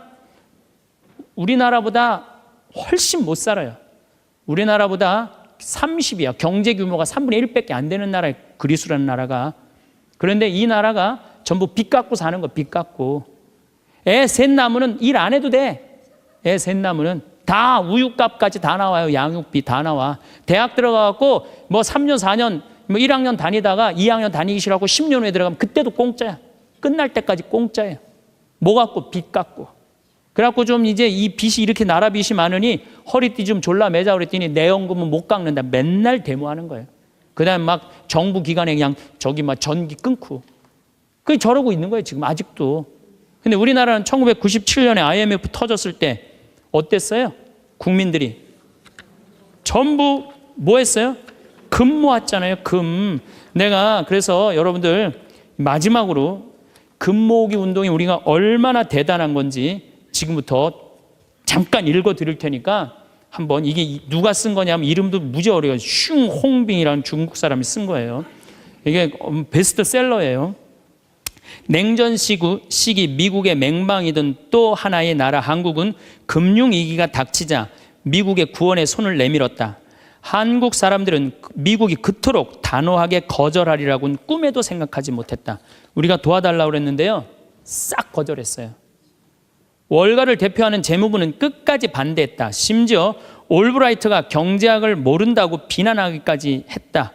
우리나라보다 훨씬 못 살아요. 우리나라보다 30이야. 경제 규모가 3분의 1밖에 안 되는 나라예요. 그리스라는 나라가. 그런데 이 나라가 전부 빚 갖고 사는 거, 빚 갖고. 애 셋 낳으면 일 안 해도 돼. 애 셋 낳으면 다 우유값까지 다 나와요. 양육비 다 나와. 대학 들어가갖고 뭐 3년, 4년, 뭐 1학년 다니다가 2학년 다니기 싫어하고 10년 후에 들어가면 그때도 공짜야. 끝날 때까지 공짜예요. 뭐 갖고? 빚 갖고. 그래갖고 좀 이제 이 빚이 이렇게 나라 빚이 많으니 허리띠 좀 졸라 매자 그랬더니 내 연금은 못 깎는다. 맨날 데모하는 거예요. 그 다음에 막 정부 기관에 그냥 저기 막 전기 끊고. 그게 저러고 있는 거예요. 지금 아직도. 근데 우리나라는 1997년에 IMF 터졌을 때 어땠어요? 국민들이 전부 뭐 했어요? 금 모았잖아요. 금. 내가 그래서 여러분들 마지막으로 금 모으기 운동이 우리가 얼마나 대단한 건지 지금부터 잠깐 읽어 드릴 테니까 한번 이게 누가 쓴 거냐면 이름도 무지 어려워요. 슝홍빙이라는 중국 사람이 쓴 거예요. 이게 베스트셀러예요. 냉전 시기 미국의 맹방이던 또 하나의 나라 한국은 금융위기가 닥치자 미국의 구원에 손을 내밀었다. 한국 사람들은 미국이 그토록 단호하게 거절하리라고는 꿈에도 생각하지 못했다. 우리가 도와달라고 그랬는데요. 싹 거절했어요. 월가를 대표하는 재무부는 끝까지 반대했다. 심지어 올브라이트가 경제학을 모른다고 비난하기까지 했다.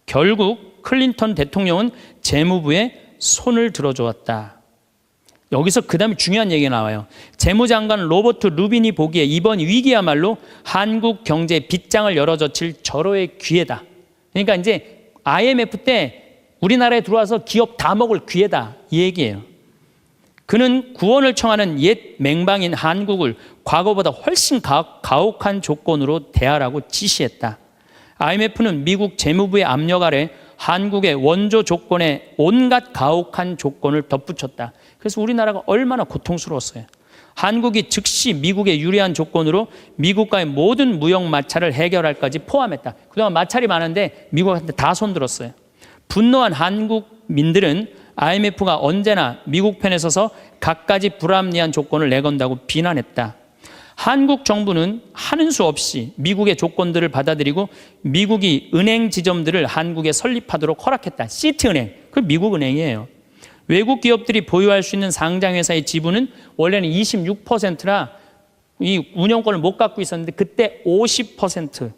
결국 클린턴 대통령은 재무부에 손을 들어주었다. 여기서 그 다음에 중요한 얘기가 나와요. 재무장관 로버트 루빈이 보기에 이번 위기야말로 한국 경제의 빗장을 열어젖힐 절호의 기회다. 그러니까 이제 IMF 때 우리나라에 들어와서 기업 다 먹을 기회다, 이 얘기예요. 그는 구원을 청하는 옛 맹방인 한국을 과거보다 훨씬 가혹한 조건으로 대하라고 지시했다. IMF는 미국 재무부의 압력 아래 한국의 원조 조건에 온갖 가혹한 조건을 덧붙였다. 그래서 우리나라가 얼마나 고통스러웠어요. 한국이 즉시 미국의 유리한 조건으로 미국과의 모든 무역 마찰을 해결할까지 포함했다. 그동안 마찰이 많은데 미국한테 다 손들었어요. 분노한 한국민들은 IMF가 언제나 미국 편에 서서 갖가지 불합리한 조건을 내건다고 비난했다. 한국 정부는 하는 수 없이 미국의 조건들을 받아들이고 미국이 은행 지점들을 한국에 설립하도록 허락했다. 시티은행, 그 미국 은행이에요. 외국 기업들이 보유할 수 있는 상장회사의 지분은 원래는 26%라 이 운영권을 못 갖고 있었는데 그때 50%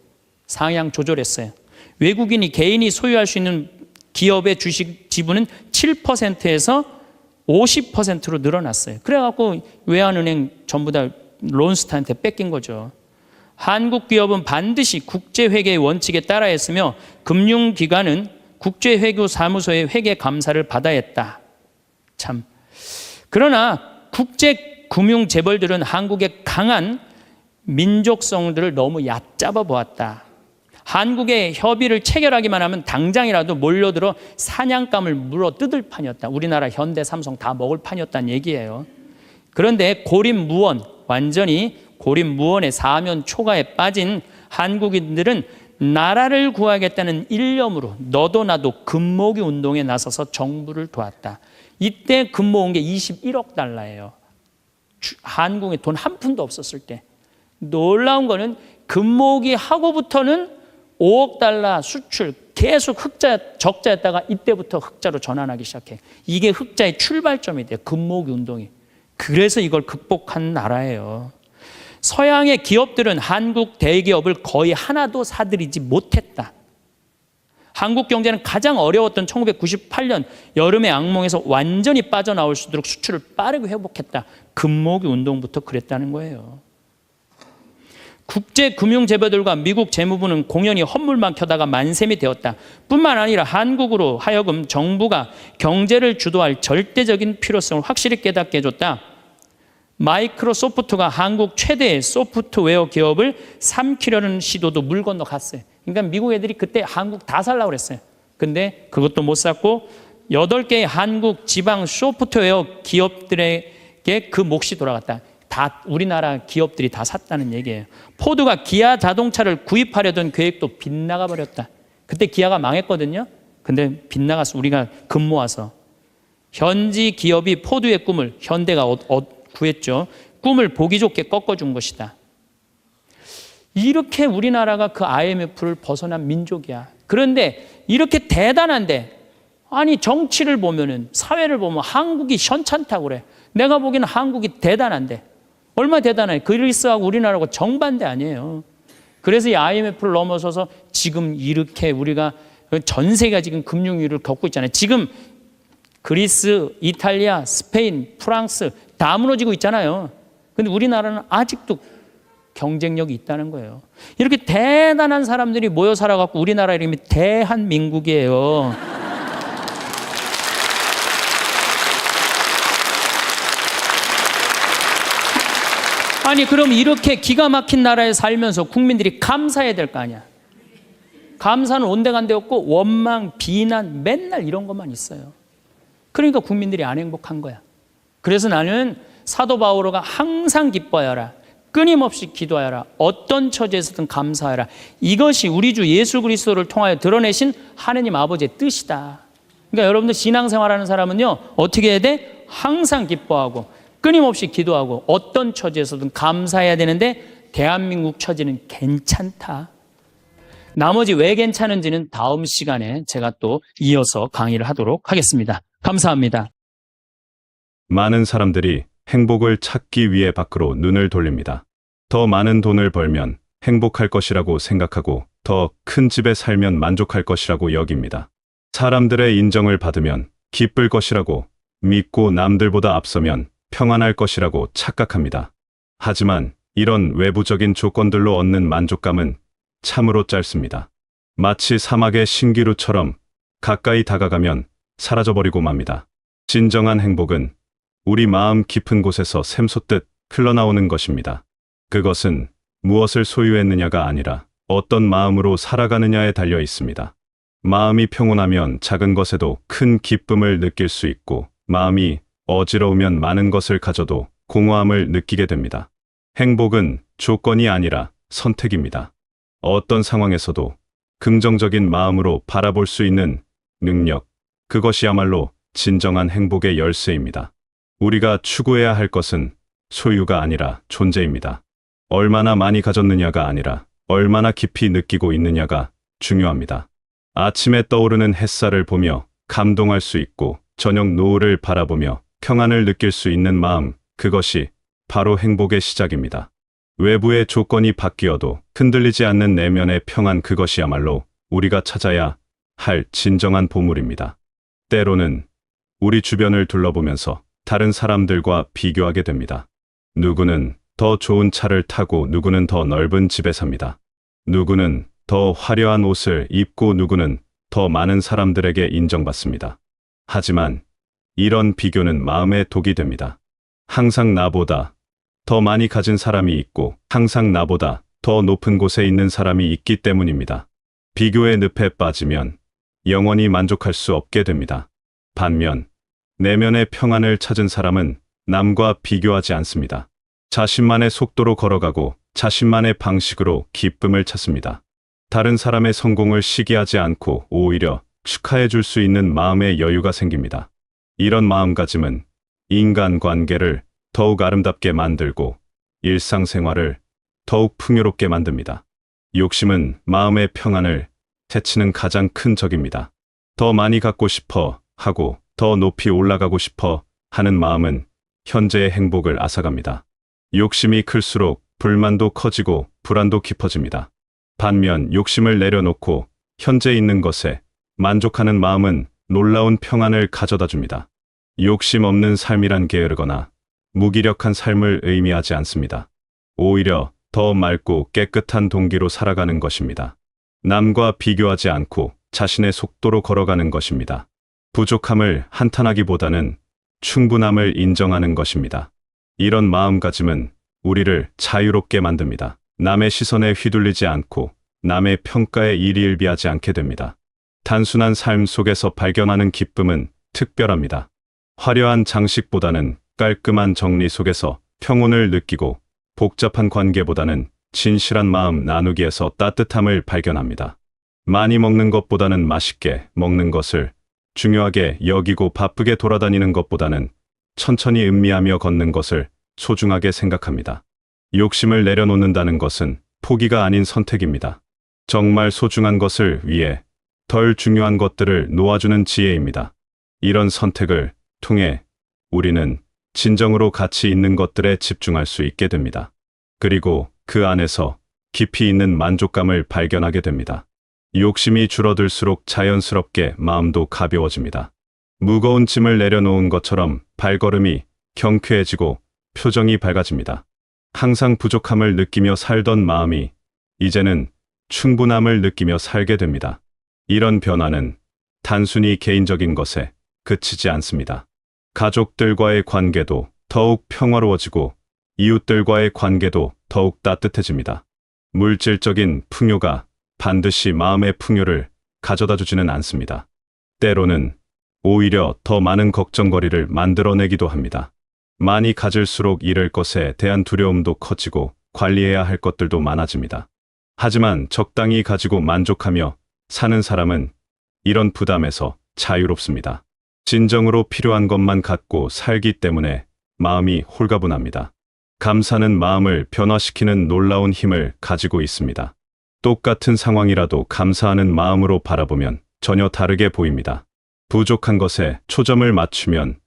상향 조절했어요. 외국인이 개인이 소유할 수 있는 기업의 주식 지분은 7%에서 50%로 늘어났어요. 그래갖고 외환은행 전부 다 론스타한테 뺏긴 거죠. 한국 기업은 반드시 국제회계의 원칙에 따라 했으며 금융기관은 국제회계사무소의 회계 감사를 받아야 했다. 참. 그러나 국제금융재벌들은 한국의 강한 민족성들을 너무 얕잡아 보았다. 한국의 협의를 체결하기만 하면 당장이라도 몰려들어 사냥감을 물어 뜯을 판이었다. 우리나라 현대, 삼성 다 먹을 판이었다는 얘기예요. 그런데 고립무원, 완전히 고립무원의 사면 초가에 빠진 한국인들은 나라를 구하겠다는 일념으로 너도 나도 금모기 운동에 나서서 정부를 도왔다. 이때 금모은 게 21억 달러예요. 한국에 돈 한 푼도 없었을 때. 놀라운 거는 금모기 하고부터는 5억 달러 수출 계속 적자였다가 이때부터 흑자로 전환하기 시작해. 이게 흑자의 출발점이 돼요. 금모기 운동이. 그래서 이걸 극복한 나라예요. 서양의 기업들은 한국 대기업을 거의 하나도 사들이지 못했다. 한국 경제는 가장 어려웠던 1998년 여름의 악몽에서 완전히 빠져나올 수 있도록 수출을 빠르게 회복했다. 금모기 운동부터 그랬다는 거예요. 국제금융재벌들과 미국 재무부는 공연히 헛물만 켜다가 만셈이 되었다. 뿐만 아니라 한국으로 하여금 정부가 경제를 주도할 절대적인 필요성을 확실히 깨닫게 해줬다. 마이크로소프트가 한국 최대의 소프트웨어 기업을 삼키려는 시도도 물 건너 갔어요. 그러니까 미국 애들이 그때 한국 다 살라고 그랬어요. 근데 그것도 못 샀고 8개의 한국 지방 소프트웨어 기업들에게 그 몫이 돌아갔다. 다 우리나라 기업들이 다 샀다는 얘기예요. 포드가 기아 자동차를 구입하려던 계획도 빗나가 버렸다. 그때 기아가 망했거든요. 근데 빗나가서 우리가 금 모아서 현지 기업이 포드의 꿈을 현대가 구했죠. 꿈을 보기 좋게 꺾어준 것이다. 이렇게 우리나라가 그 IMF를 벗어난 민족이야. 그런데 이렇게 대단한데 아니 정치를 보면은 사회를 보면 한국이 현찮다고 그래. 내가 보기에는 한국이 대단한데 얼마나 대단해. 그리스하고 우리나라하고 정반대 아니에요. 그래서 이 IMF를 넘어서서 지금 이렇게 우리가 전 세계가 지금 금융위기를 겪고 있잖아요. 지금 그리스, 이탈리아, 스페인, 프랑스 다 무너지고 있잖아요. 근데 우리나라는 아직도 경쟁력이 있다는 거예요. 이렇게 대단한 사람들이 모여 살아갖고 우리나라 이름이 대한민국이에요. 아니 그럼 이렇게 기가 막힌 나라에 살면서 국민들이 감사해야 될 거 아니야. 감사는 온데간데 없고 원망, 비난 맨날 이런 것만 있어요. 그러니까 국민들이 안 행복한 거야. 그래서 나는 사도 바오로가 항상 기뻐하여라. 끊임없이 기도하여라. 어떤 처지에서든 감사하여라. 이것이 우리 주 예수 그리스도를 통하여 드러내신 하느님 아버지의 뜻이다. 그러니까 여러분들 신앙생활하는 사람은요. 어떻게 해야 돼? 항상 기뻐하고 끊임없이 기도하고 어떤 처지에서든 감사해야 되는데 대한민국 처지는 괜찮다. 나머지 왜 괜찮은지는 다음 시간에 제가 또 이어서 강의를 하도록 하겠습니다. 감사합니다. 많은 사람들이 행복을 찾기 위해 밖으로 눈을 돌립니다. 더 많은 돈을 벌면 행복할 것이라고 생각하고 더 큰 집에 살면 만족할 것이라고 여깁니다. 사람들의 인정을 받으면 기쁠 것이라고 믿고 남들보다 앞서면 평안할 것이라고 착각합니다. 하지만 이런 외부적인 조건들로 얻는 만족감은 참으로 짧습니다. 마치 사막의 신기루처럼 가까이 다가가면 사라져버리고 맙니다. 진정한 행복은 우리 마음 깊은 곳에서 샘솟듯 흘러나오는 것입니다. 그것은 무엇을 소유했느냐가 아니라 어떤 마음으로 살아가느냐에 달려 있습니다. 마음이 평온하면 작은 것에도 큰 기쁨을 느낄 수 있고, 마음이 어지러우면 많은 것을 가져도 공허함을 느끼게 됩니다. 행복은 조건이 아니라 선택입니다. 어떤 상황에서도 긍정적인 마음으로 바라볼 수 있는 능력, 그것이야말로 진정한 행복의 열쇠입니다. 우리가 추구해야 할 것은 소유가 아니라 존재입니다. 얼마나 많이 가졌느냐가 아니라 얼마나 깊이 느끼고 있느냐가 중요합니다. 아침에 떠오르는 햇살을 보며 감동할 수 있고, 저녁 노을을 바라보며 평안을 느낄 수 있는 마음, 그것이 바로 행복의 시작입니다. 외부의 조건이 바뀌어도 흔들리지 않는 내면의 평안, 그것이야말로 우리가 찾아야 할 진정한 보물입니다. 때로는 우리 주변을 둘러보면서 다른 사람들과 비교하게 됩니다. 누구는 더 좋은 차를 타고 누구는 더 넓은 집에 삽니다. 누구는 더 화려한 옷을 입고 누구는 더 많은 사람들에게 인정받습니다. 하지만 이런 비교는 마음의 독이 됩니다. 항상 나보다 더 많이 가진 사람이 있고 항상 나보다 더 높은 곳에 있는 사람이 있기 때문입니다. 비교의 늪에 빠지면 영원히 만족할 수 없게 됩니다. 반면 내면의 평안을 찾은 사람은 남과 비교하지 않습니다. 자신만의 속도로 걸어가고 자신만의 방식으로 기쁨을 찾습니다. 다른 사람의 성공을 시기하지 않고 오히려 축하해 줄 수 있는 마음의 여유가 생깁니다. 이런 마음가짐은 인간관계를 더욱 아름답게 만들고 일상생활을 더욱 풍요롭게 만듭니다. 욕심은 마음의 평안을 해치는 가장 큰 적입니다. 더 많이 갖고 싶어 하고 더 높이 올라가고 싶어 하는 마음은 현재의 행복을 앗아갑니다. 욕심이 클수록 불만도 커지고 불안도 깊어집니다. 반면 욕심을 내려놓고 현재 있는 것에 만족하는 마음은 놀라운 평안을 가져다 줍니다. 욕심 없는 삶이란 게으르거나 무기력한 삶을 의미하지 않습니다. 오히려 더 맑고 깨끗한 동기로 살아가는 것입니다. 남과 비교하지 않고 자신의 속도로 걸어가는 것입니다. 부족함을 한탄하기보다는 충분함을 인정하는 것입니다. 이런 마음가짐은 우리를 자유롭게 만듭니다. 남의 시선에 휘둘리지 않고 남의 평가에 일희일비하지 않게 됩니다. 단순한 삶 속에서 발견하는 기쁨은 특별합니다. 화려한 장식보다는 깔끔한 정리 속에서 평온을 느끼고 복잡한 관계보다는 진실한 마음 나누기에서 따뜻함을 발견합니다. 많이 먹는 것보다는 맛있게 먹는 것을 중요하게 여기고 바쁘게 돌아다니는 것보다는 천천히 음미하며 걷는 것을 소중하게 생각합니다. 욕심을 내려놓는다는 것은 포기가 아닌 선택입니다. 정말 소중한 것을 위해 덜 중요한 것들을 놓아주는 지혜입니다. 이런 선택을 통해 우리는 진정으로 가치 있는 것들에 집중할 수 있게 됩니다. 그리고 그 안에서 깊이 있는 만족감을 발견하게 됩니다. 욕심이 줄어들수록 자연스럽게 마음도 가벼워집니다. 무거운 짐을 내려놓은 것처럼 발걸음이 경쾌해지고 표정이 밝아집니다. 항상 부족함을 느끼며 살던 마음이 이제는 충분함을 느끼며 살게 됩니다. 이런 변화는 단순히 개인적인 것에 그치지 않습니다. 가족들과의 관계도 더욱 평화로워지고 이웃들과의 관계도 더욱 따뜻해집니다. 물질적인 풍요가 반드시 마음의 풍요를 가져다 주지는 않습니다. 때로는 오히려 더 많은 걱정거리를 만들어내기도 합니다. 많이 가질수록 잃을 것에 대한 두려움도 커지고 관리해야 할 것들도 많아집니다. 하지만 적당히 가지고 만족하며 사는 사람은 이런 부담에서 자유롭습니다. 진정으로 필요한 것만 갖고 살기 때문에 마음이 홀가분합니다. 감사는 마음을 변화시키는 놀라운 힘을 가지고 있습니다. 똑같은 상황이라도 감사하는 마음으로 바라보면 전혀 다르게 보입니다. 부족한 것에 초점을 맞추면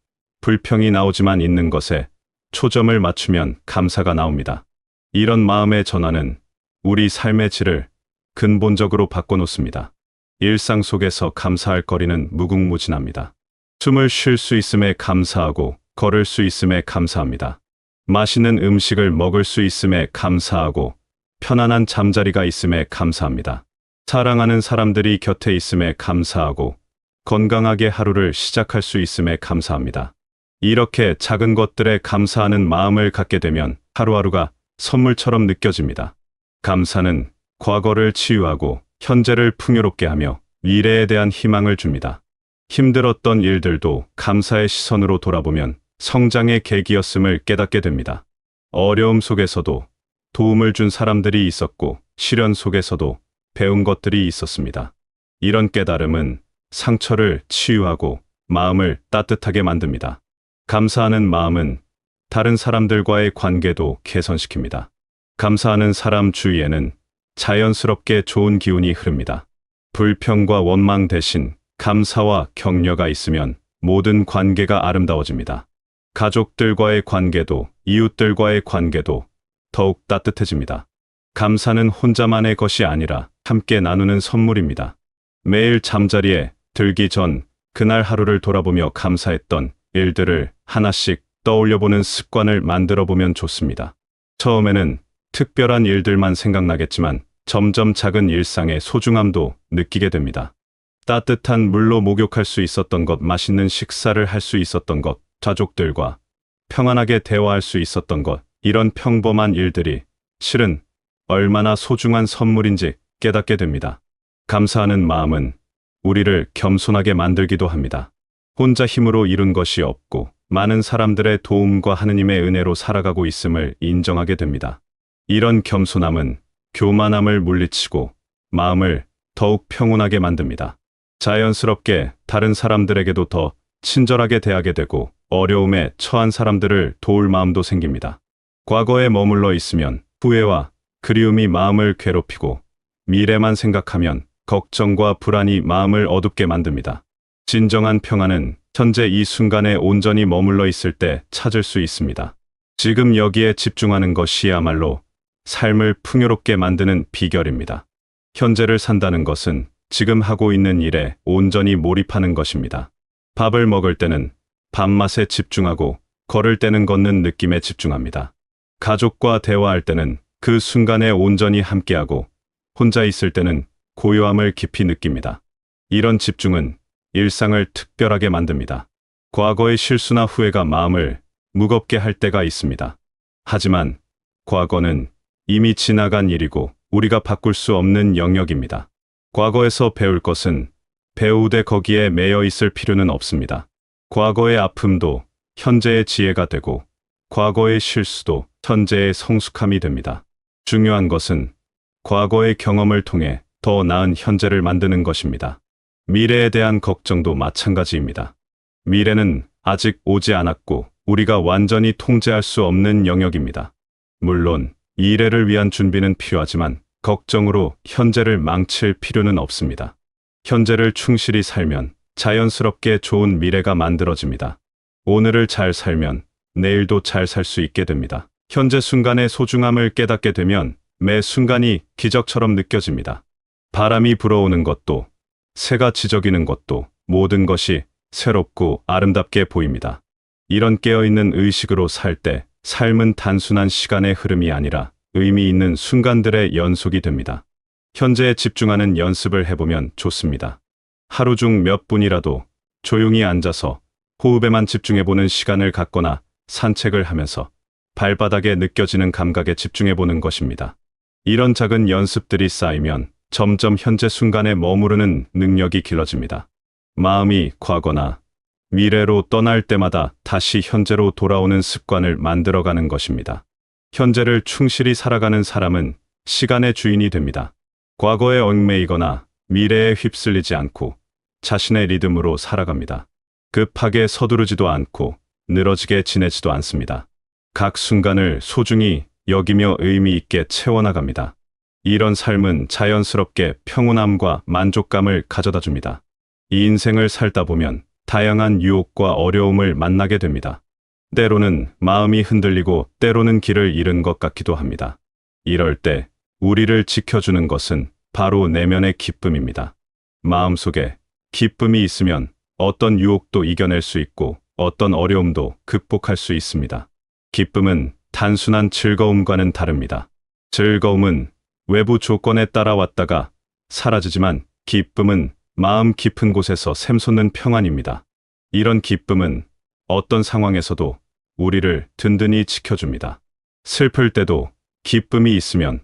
불평이 나오지만 있는 것에 초점을 맞추면 감사가 나옵니다. 이런 마음의 전환은 우리 삶의 질을 근본적으로 바꿔놓습니다. 일상 속에서 감사할 거리는 무궁무진합니다. 숨을 쉴 수 있음에 감사하고 걸을 수 있음에 감사합니다. 맛있는 음식을 먹을 수 있음에 감사하고 편안한 잠자리가 있음에 감사합니다. 사랑하는 사람들이 곁에 있음에 감사하고 건강하게 하루를 시작할 수 있음에 감사합니다. 이렇게 작은 것들에 감사하는 마음을 갖게 되면 하루하루가 선물처럼 느껴집니다. 감사는 과거를 치유하고 현재를 풍요롭게 하며 미래에 대한 희망을 줍니다. 힘들었던 일들도 감사의 시선으로 돌아보면 성장의 계기였음을 깨닫게 됩니다. 어려움 속에서도 도움을 준 사람들이 있었고 시련 속에서도 배운 것들이 있었습니다. 이런 깨달음은 상처를 치유하고 마음을 따뜻하게 만듭니다. 감사하는 마음은 다른 사람들과의 관계도 개선시킵니다. 감사하는 사람 주위에는 자연스럽게 좋은 기운이 흐릅니다. 불평과 원망 대신 감사와 격려가 있으면 모든 관계가 아름다워집니다. 가족들과의 관계도 이웃들과의 관계도 더욱 따뜻해집니다. 감사는 혼자만의 것이 아니라 함께 나누는 선물입니다. 매일 잠자리에 들기 전 그날 하루를 돌아보며 감사했던 일들을 하나씩 떠올려보는 습관을 만들어보면 좋습니다. 처음에는 특별한 일들만 생각나겠지만 점점 작은 일상의 소중함도 느끼게 됩니다. 따뜻한 물로 목욕할 수 있었던 것, 맛있는 식사를 할 수 있었던 것, 가족들과 평안하게 대화할 수 있었던 것, 이런 평범한 일들이 실은 얼마나 소중한 선물인지 깨닫게 됩니다. 감사하는 마음은 우리를 겸손하게 만들기도 합니다. 혼자 힘으로 이룬 것이 없고 많은 사람들의 도움과 하느님의 은혜로 살아가고 있음을 인정하게 됩니다. 이런 겸손함은 교만함을 물리치고 마음을 더욱 평온하게 만듭니다. 자연스럽게 다른 사람들에게도 더 친절하게 대하게 되고 어려움에 처한 사람들을 도울 마음도 생깁니다. 과거에 머물러 있으면 후회와 그리움이 마음을 괴롭히고 미래만 생각하면 걱정과 불안이 마음을 어둡게 만듭니다. 진정한 평안은 현재 이 순간에 온전히 머물러 있을 때 찾을 수 있습니다. 지금 여기에 집중하는 것이야말로 삶을 풍요롭게 만드는 비결입니다. 현재를 산다는 것은 지금 하고 있는 일에 온전히 몰입하는 것입니다. 밥을 먹을 때는 밥맛에 집중하고 걸을 때는 걷는 느낌에 집중합니다. 가족과 대화할 때는 그 순간에 온전히 함께하고 혼자 있을 때는 고요함을 깊이 느낍니다. 이런 집중은 일상을 특별하게 만듭니다. 과거의 실수나 후회가 마음을 무겁게 할 때가 있습니다. 하지만 과거는 이미 지나간 일이고 우리가 바꿀 수 없는 영역입니다. 과거에서 배울 것은 배우되 거기에 매여 있을 필요는 없습니다. 과거의 아픔도 현재의 지혜가 되고 과거의 실수도 현재의 성숙함이 됩니다. 중요한 것은 과거의 경험을 통해 더 나은 현재를 만드는 것입니다. 미래에 대한 걱정도 마찬가지입니다. 미래는 아직 오지 않았고 우리가 완전히 통제할 수 없는 영역입니다. 물론 미래를 위한 준비는 필요하지만 걱정으로 현재를 망칠 필요는 없습니다. 현재를 충실히 살면 자연스럽게 좋은 미래가 만들어집니다. 오늘을 잘 살면 내일도 잘 살 수 있게 됩니다. 현재 순간의 소중함을 깨닫게 되면 매 순간이 기적처럼 느껴집니다. 바람이 불어오는 것도, 새가 지저귀는 것도 모든 것이 새롭고 아름답게 보입니다. 이런 깨어있는 의식으로 살 때 삶은 단순한 시간의 흐름이 아니라 의미 있는 순간들의 연속이 됩니다. 현재에 집중하는 연습을 해보면 좋습니다. 하루 중 몇 분이라도 조용히 앉아서 호흡에만 집중해보는 시간을 갖거나 산책을 하면서 발바닥에 느껴지는 감각에 집중해보는 것입니다. 이런 작은 연습들이 쌓이면 점점 현재 순간에 머무르는 능력이 길러집니다. 마음이 과거나 미래로 떠날 때마다 다시 현재로 돌아오는 습관을 만들어가는 것입니다. 현재를 충실히 살아가는 사람은 시간의 주인이 됩니다. 과거에 얽매이거나 미래에 휩쓸리지 않고 자신의 리듬으로 살아갑니다. 급하게 서두르지도 않고 늘어지게 지내지도 않습니다. 각 순간을 소중히 여기며 의미 있게 채워나갑니다. 이런 삶은 자연스럽게 평온함과 만족감을 가져다 줍니다. 이 인생을 살다 보면 다양한 유혹과 어려움을 만나게 됩니다. 때로는 마음이 흔들리고 때로는 길을 잃은 것 같기도 합니다. 이럴 때 우리를 지켜주는 것은 바로 내면의 기쁨입니다. 마음속에 기쁨이 있으면 어떤 유혹도 이겨낼 수 있고 어떤 어려움도 극복할 수 있습니다. 기쁨은 단순한 즐거움과는 다릅니다. 즐거움은 외부 조건에 따라왔다가 사라지지만 기쁨은 마음 깊은 곳에서 샘솟는 평안입니다. 이런 기쁨은 어떤 상황에서도 우리를 든든히 지켜줍니다. 슬플 때도 기쁨이 있으면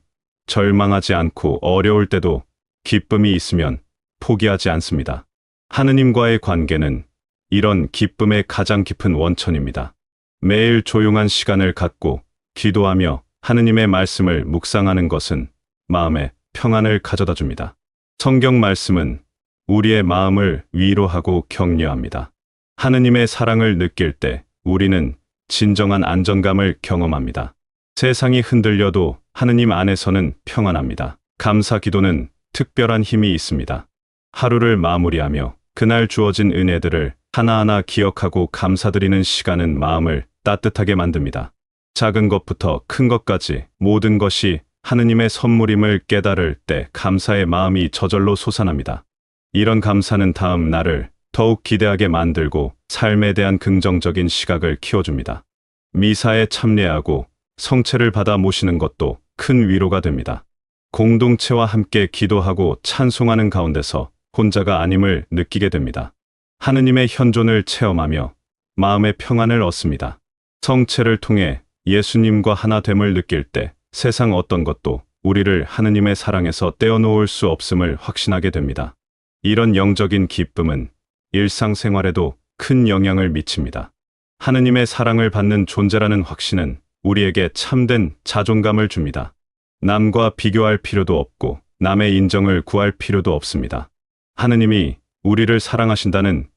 절망하지 않고 어려울 때도 기쁨이 있으면 포기하지 않습니다. 하느님과의 관계는 이런 기쁨의 가장 깊은 원천입니다. 매일 조용한 시간을 갖고 기도하며 하느님의 말씀을 묵상하는 것은 마음에 평안을 가져다 줍니다. 성경 말씀은 우리의 마음을 위로하고 격려합니다. 하느님의 사랑을 느낄 때 우리는 진정한 안정감을 경험합니다. 세상이 흔들려도 하느님 안에서는 평안합니다. 감사 기도는 특별한 힘이 있습니다. 하루를 마무리하며 그날 주어진 은혜들을 하나하나 기억하고 감사드리는 시간은 마음을 따뜻하게 만듭니다. 작은 것부터 큰 것까지 모든 것이 하느님의 선물임을 깨달을 때 감사의 마음이 저절로 솟아납니다. 이런 감사는 다음 날을 더욱 기대하게 만들고 삶에 대한 긍정적인 시각을 키워줍니다. 미사에 참여하고 성체를 받아 모시는 것도 큰 위로가 됩니다. 공동체와 함께 기도하고 찬송하는 가운데서 혼자가 아님을 느끼게 됩니다. 하느님의 현존을 체험하며 마음의 평안을 얻습니다. 성체를 통해 예수님과 하나됨을 느낄 때 세상 어떤 것도 우리를 하느님의 사랑에서 떼어놓을 수 없음을 확신하게 됩니다. 이런 영적인 기쁨은 일상생활에도 큰 영향을 미칩니다. 하느님의 사랑을 받는 존재라는 확신은 우리에게 참된 자존감을 줍니다. 남과 비교할 필요도 없고 남의 인정을 구할 필요도 없습니다. 하느님이 우리를 사랑하신다는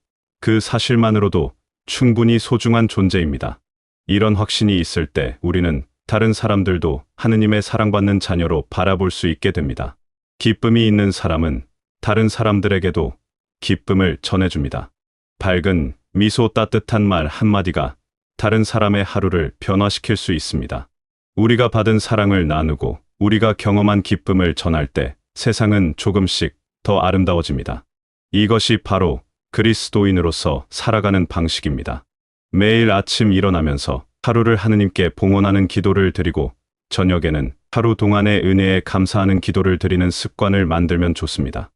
그 사실만으로도 충분히 소중한 존재입니다. 이런 확신이 있을 때 우리는 다른 사람들도 하느님의 사랑받는 자녀로 바라볼 수 있게 됩니다. 기쁨이 있는 사람은 다른 사람들에게도 기쁨을 전해줍니다. 밝은 미소 따뜻한 말 한마디가 다른 사람의 하루를 변화시킬 수 있습니다. 우리가 받은 사랑을 나누고 우리가 경험한 기쁨을 전할 때 세상은 조금씩 더 아름다워집니다. 이것이 바로 그리스도인으로서 살아가는 방식입니다. 매일 아침 일어나면서 하루를 하느님께 봉헌하는 기도를 드리고 저녁에는 하루 동안의 은혜에 감사하는 기도를 드리는 습관을 만들면 좋습니다.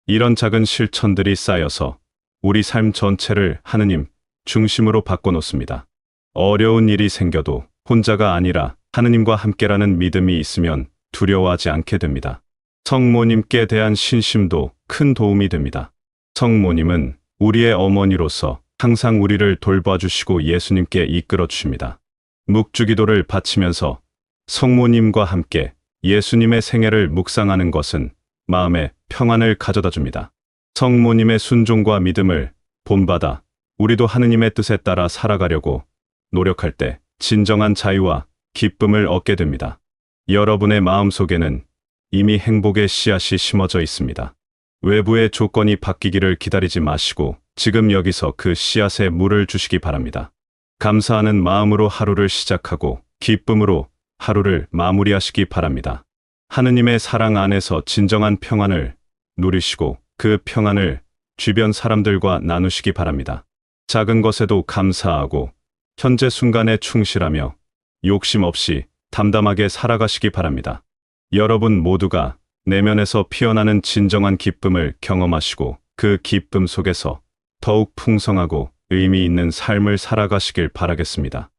이런 작은 실천들이 쌓여서 우리 삶 전체를 하느님 중심으로 바꿔놓습니다. 어려운 일이 생겨도 혼자가 아니라 하느님과 함께라는 믿음이 있으면 두려워하지 않게 됩니다. 성모님께 대한 신심도 큰 도움이 됩니다. 성모님은 우리의 어머니로서 항상 우리를 돌봐주시고 예수님께 이끌어 주십니다. 묵주기도를 바치면서 성모님과 함께 예수님의 생애를 묵상하는 것은 마음에 평안을 가져다 줍니다. 성모님의 순종과 믿음을 본받아 우리도 하느님의 뜻에 따라 살아가려고 노력할 때 진정한 자유와 기쁨을 얻게 됩니다. 여러분의 마음속에는 이미 행복의 씨앗이 심어져 있습니다. 외부의 조건이 바뀌기를 기다리지 마시고 지금 여기서 그 씨앗에 물을 주시기 바랍니다. 감사하는 마음으로 하루를 시작하고 기쁨으로 하루를 마무리하시기 바랍니다. 하느님의 사랑 안에서 진정한 평안을 누리시고 그 평안을 주변 사람들과 나누시기 바랍니다. 작은 것에도 감사하고 현재 순간에 충실하며 욕심 없이 담담하게 살아가시기 바랍니다. 여러분 모두가 내면에서 피어나는 진정한 기쁨을 경험하시고 그 기쁨 속에서 더욱 풍성하고 의미 있는 삶을 살아가시길 바라겠습니다.